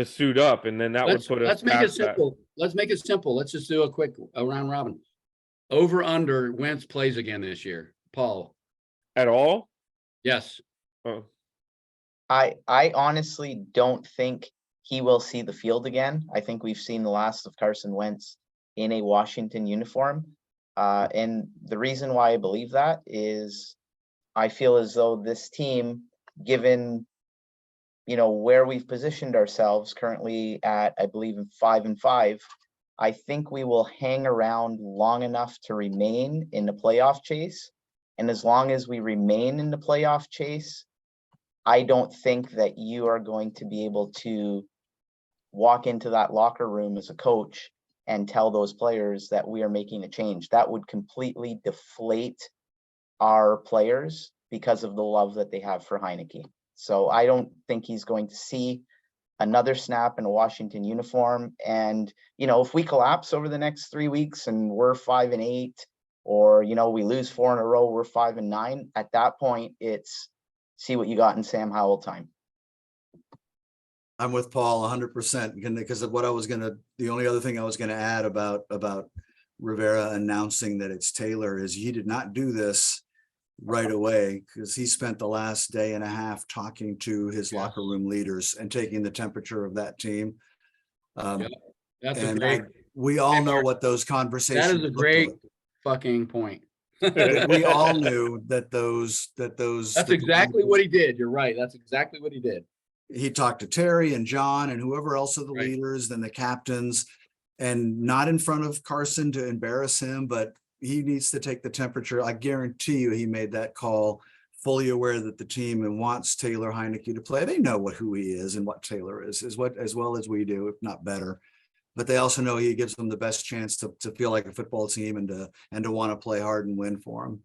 suit up, and then that would put us Let's make it past that. simple. Let's make it simple. Let's just do a quick round robin. Over under Wentz plays again this year. Paul. At all? Yes. Oh, I honestly don't think he will see the field again. I think we've seen the last of Carson Wentz in a Washington uniform. And the reason why I believe that is I feel as though this team, given where we've positioned ourselves currently at, I believe, in 5-5, I think we will hang around long enough to remain in the playoff chase. And as long as we remain in the playoff chase, I don't think that you are going to be able to walk into that locker room as a coach and tell those players that we are making a change. That would completely deflate our players because of the love that they have for Heineke. So I don't think he's going to see another snap in a Washington uniform. And, if we collapse over the next 3 weeks and we're 5-8, or, we lose 4 in a row, we're 5-9, at that point, it's see what you got in Sam Howell time. I'm with Paul 100% because of what the only other thing I was going to add about Rivera announcing that it's Taylor is he did not do this right away, because he spent the last day and a half talking to his locker room leaders and taking the temperature of that team. That's a and great. we all know what those conversations. That is a looked great like. fucking point. We all knew that those. That's exactly what he did. You're right. That's exactly what he did. He talked to Terry and John and whoever else are the Right. leaders, then the captains, and not in front of Carson to embarrass him, but he needs to take the temperature. I guarantee you he made that call fully aware that the team and wants Taylor Heineke to play. They know who he is and what Taylor is as well as we do, if not better. But they also know he gives them the best chance to feel like a football team and to want to play hard and win for him.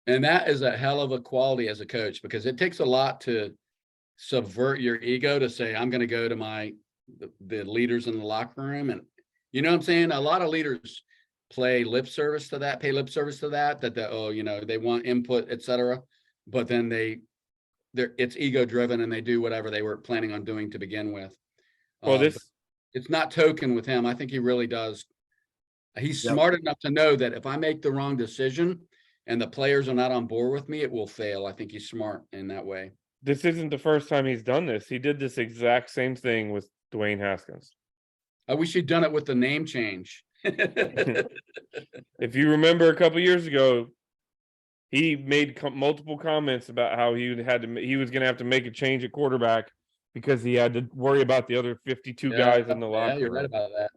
And that is a hell of a quality as a coach, because it takes a lot to subvert your ego to say, I'm going to go to the leaders in the locker room. And you know what I'm saying? A lot of leaders pay lip service to that, they want input, etc. But then it's ego driven and they do whatever they were planning on doing to begin with. well, It's not token with him. I think he really does. He's Yep. smart enough to know that if I make the wrong decision and the players are not on board with me, it will fail. I think he's smart in that way. this isn't the first time he's done this. He did this exact same thing with Dwayne Haskins. I wish he'd done it with the name change. If you remember a couple years ago, he made multiple comments about how he was going to have to make a change at quarterback because he had to worry about the other 52 guys in the locker room. You're right about that.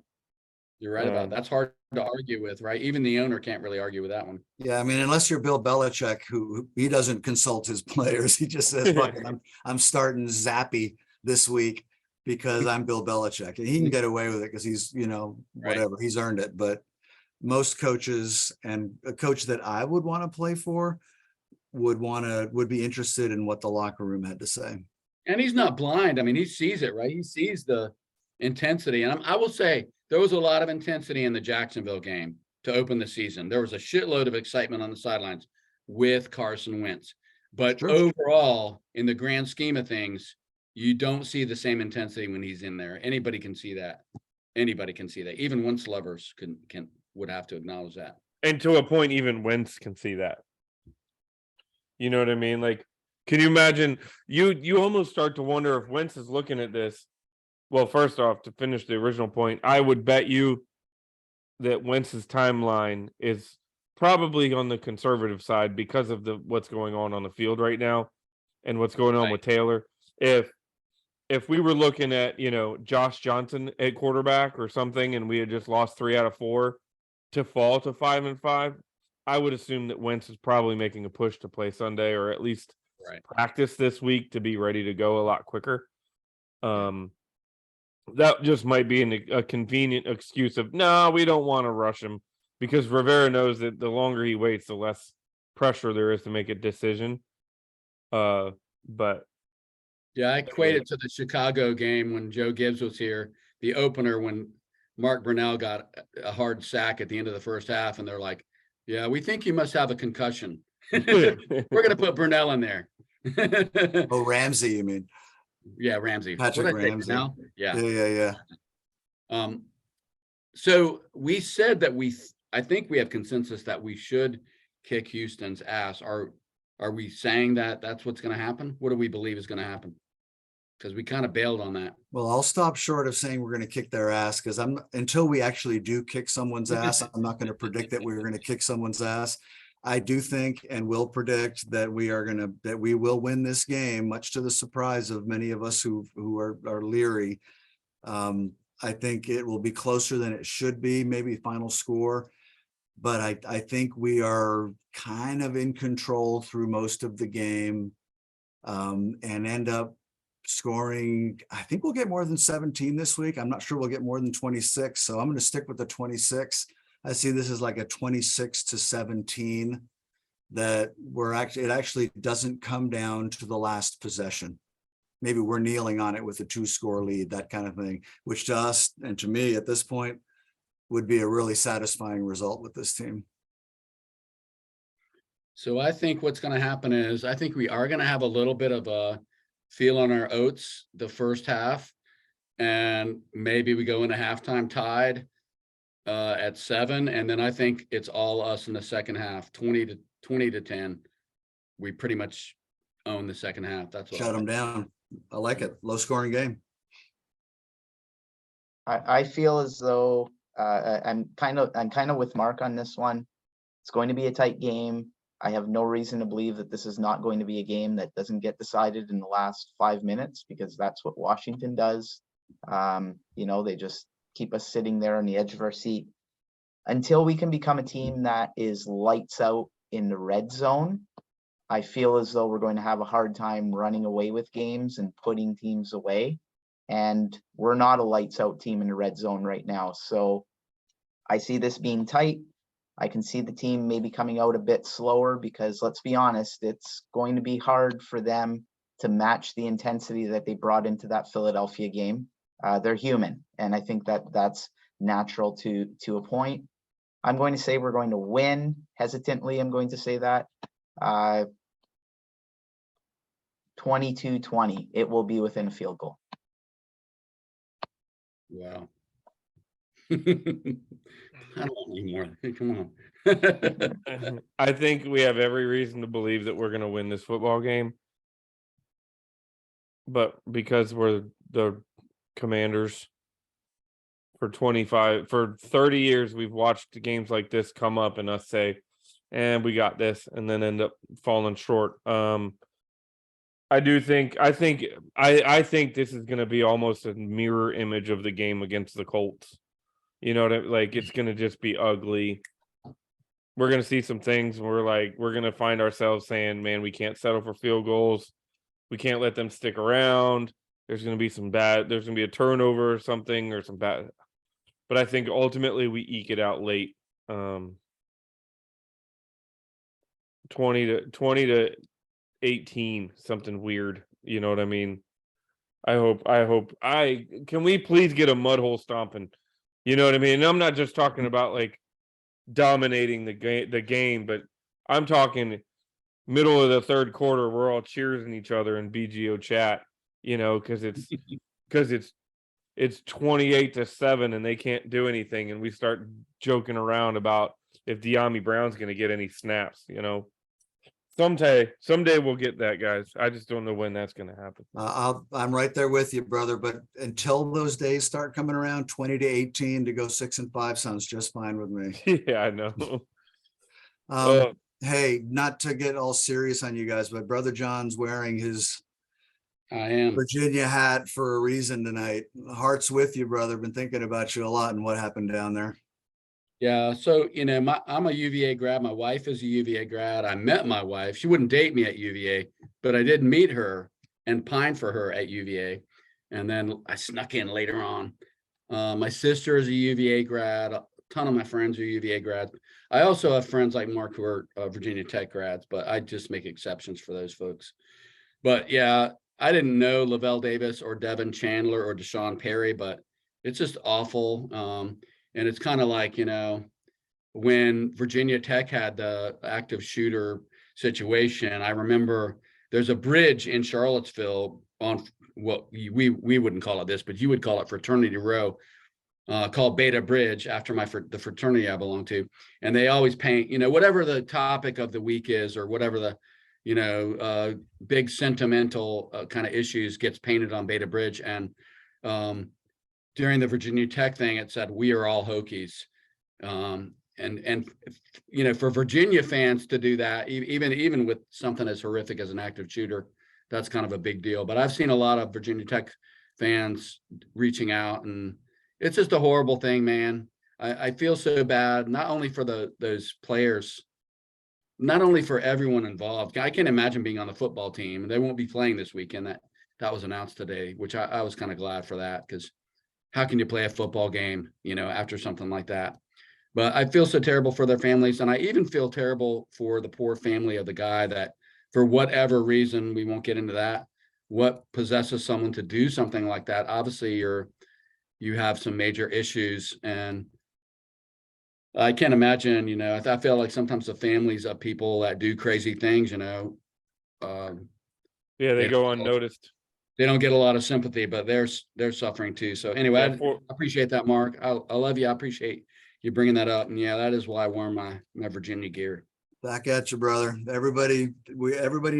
You're right about that. That's hard to argue with, right? Even the owner can't really argue with that one. Yeah, I mean, unless you're Bill Belichick, who he doesn't consult his players. He just says, "Fuck it, I'm starting Zappy this week because I'm Bill Belichick." And he can get away with it because he's, whatever, he's earned it. But most coaches, and a coach that I would want to play for would be interested in what the locker room had to say. And he's not blind. I mean, he sees it, right? He sees the intensity. And I will say there was a lot of intensity in the Jacksonville game to open the season. There was a shitload of excitement on the sidelines with Carson Wentz. But overall, in the grand scheme of things, you don't see the same intensity when he's in there. Anybody can see that. Even Wentz lovers would have to acknowledge that. And to a point, even Wentz can see that. You know what I mean? Like, can you imagine? You almost start to wonder if Wentz is looking at this. Well, first off, to finish the original point, I would bet you that Wentz's timeline is probably on the conservative side because of what's going on the field right now and what's going on with Taylor. If we were looking at, Josh Johnson at quarterback or something, and we had just lost 3 out of 4 to fall to 5-5, I would assume that Wentz is probably making a push to play Sunday, or at least practice this week to be ready to go a lot quicker. That just might be a convenient excuse of, no, we don't want to rush him, because Rivera knows that the longer he waits, the less pressure there is to make a decision. But Yeah, I equate it to the Chicago game when Joe Gibbs was here, the opener when Mark Brunell got a hard sack at the end of the first half, and they're like, "Yeah, we think you must have a concussion. We're going to put Brunell in there." Oh, Ramsey, you mean? Yeah, Ramsey. Patrick What did I say, Ramsey. Brunell? Yeah. Yeah. So we said that I think we have consensus that we should kick Houston's ass. Are we saying that that's what's going to happen? What do we believe is going to happen? Because we kind of bailed on that. Well, I'll stop short of saying we're going to kick their ass because until we actually do kick someone's ass, I'm not going to predict that we're going to kick someone's ass. I do think and will predict that we will win this game, much to the surprise of many of us who are leery. I think it will be closer than it should be, maybe final score. But I think we are kind of in control through most of the game, and end up scoring. I think we'll get more than 17 this week. I'm not sure we'll get more than 26. So I'm going to stick with the 26. I see this as like a 26-17 that it actually doesn't come down to the last possession. Maybe we're kneeling on it with a 2-score lead, that kind of thing, which to us and to me at this point would be a really satisfying result with this team. So I think what's going to happen is I think we are going to have a little bit of a feel on our oats the first half, and maybe we go into halftime tied at 7, and then I think it's all us in the second half, 20-10. We pretty much own the second half. That's what Shut them down. I like it. Low scoring game. I feel as though I'm kind of with Mark on this one. It's going to be a tight game. I have no reason to believe that this is not going to be a game that doesn't get decided in the last 5 minutes, because that's what Washington does. They just keep us sitting there on the edge of our seat until we can become a team that is lights out in the red zone. I feel as though we're going to have a hard time running away with games and putting teams away. And we're not a lights out team in the red zone right now. So I see this being tight. I can see the team maybe coming out a bit slower because, let's be honest, it's going to be hard for them to match the intensity that they brought into that Philadelphia game. They're human, and I think that that's natural to a point. I'm going to say we're going to win. Hesitantly, I'm going to say that. 22-20. It will be within a field goal. Wow. I don't want any more. Come on. I think we have every reason to believe that we're going to win this football game. But because we're the Commanders, for 30 years, we've watched games like this come up and us say, and we got this, and then end up falling short. I think this is going to be almost a mirror image of the game against the Colts. You know, it's going to just be ugly. We're going to see some things where we're going to find ourselves saying, man, we can't settle for field goals. We can't let them stick around. There's going to be there's going to be a turnover or something or some bad. But I think ultimately we eke it out late. 20 to 18, something weird. You know what I mean? Can we please get a mud hole stomping? You know what I mean? And I'm not just talking about dominating the game, but I'm talking middle of the third quarter, we're all cheering each other in BGO chat, because it's 28-7 and they can't do anything, and we start joking around about if De'Ami Brown's going to get any snaps. Someday we'll get that, guys. I just don't know when that's going to happen. I'm right there with you, brother. But until those days start coming around, 20-18 to go 6-5 sounds just fine with me. Yeah, I know. Hey, not to get all serious on you guys, but Brother John's wearing his Virginia hat for a reason tonight. Heart's with you, brother. Been thinking about you a lot and what happened down there. Yeah, so I'm a UVA grad. My wife is a UVA grad. I met my wife. She wouldn't date me at UVA, but I did meet her and pine for her at UVA. And then I snuck in later on. My sister is a UVA grad. ton of my friends are UVA grads. I also have friends like Mark who are Virginia Tech grads, but I just make exceptions for those folks. But yeah, I didn't know Lavelle Davis or Devin Chandler or Deshaun Perry, but it's just awful. And it's kind of like, when Virginia Tech had the active shooter situation, I remember there's a bridge in Charlottesville on what we wouldn't call it this, but you would call it Fraternity Row, called Beta Bridge after the fraternity I belong to. And they always paint, whatever the topic of the week is, or whatever the, big sentimental kind of issues gets painted on Beta Bridge. And during the Virginia Tech thing, it said, "We are all Hokies." And for Virginia fans to do that, even with something as horrific as an active shooter, that's kind of a big deal. But I've seen a lot of Virginia Tech fans reaching out, and it's just a horrible thing, man. I feel so bad, not only for those players, not only for everyone involved. I can't imagine being on the football team. They won't be playing this weekend. That was announced today, which I was kind of glad for that, because how can you play a football game, after something like that? But I feel so terrible for their families. And I even feel terrible for the poor family of the guy that, for whatever reason, we won't get into that, what possesses someone to do something like that. Obviously, you have some major issues. And I can't imagine, I feel like sometimes the families of people that do crazy things, Yeah, they go unnoticed. They don't get a lot of sympathy, but they're suffering too. So anyway, Yeah, I appreciate that, Mark. I love you. I appreciate you bringing that up. And yeah, that is why I wear my Virginia gear. Back at you, brother. Everybody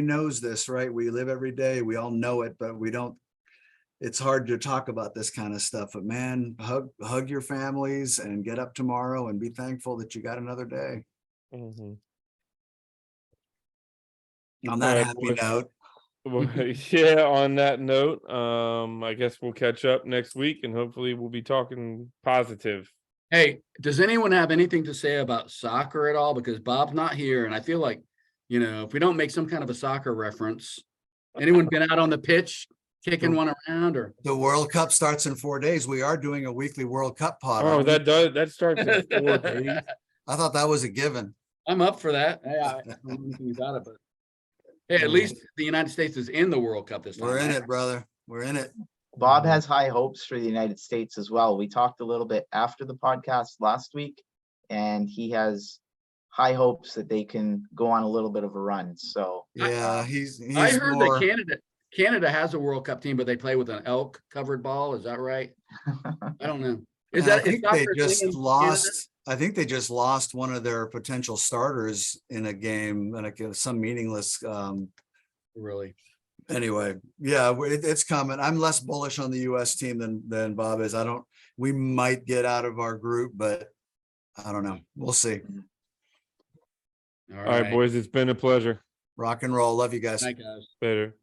knows this, right? We live every day. We all know it, but we don't. It's hard to talk about this kind of stuff. But man, hug your families and get up tomorrow and be thankful that you got another day. Mhm. On that All right, happy boys. note. Well, yeah, on that note, I guess we'll catch up next week, and hopefully we'll be talking positive. Hey, does anyone have anything to say about soccer at all? Because Bob's not here, and I feel like, if we don't make some kind of a soccer reference, anyone been out on the pitch kicking one around? Or The World Cup starts in 4 days. We are doing a weekly World Cup pod. Oh, aren't we? that starts in 4 days. I thought that was a given. I'm up for that. Hey, I don't know anything about it, but hey, at least the United States is in the World Cup this time. We're in it, brother. We're in it. Bob has high hopes for the United States as well. We talked a little bit after the podcast last week, and he has high hopes that they can go on a little bit of a run. So Yeah, he's I heard more, that Canada has a World Cup team, but they play with an elk covered ball. Is that right? I don't know. Is I that think they soccer just thing in lost. I think they just lost one of their potential starters in a game, and some meaningless. Really? Anyway, yeah, it's coming. I'm less bullish on the U.S. team than Bob is. We might get out of our group, but I don't know. We'll see. All right, boys, it's been a pleasure. Rock and roll. Love you guys. Night, guys. Better.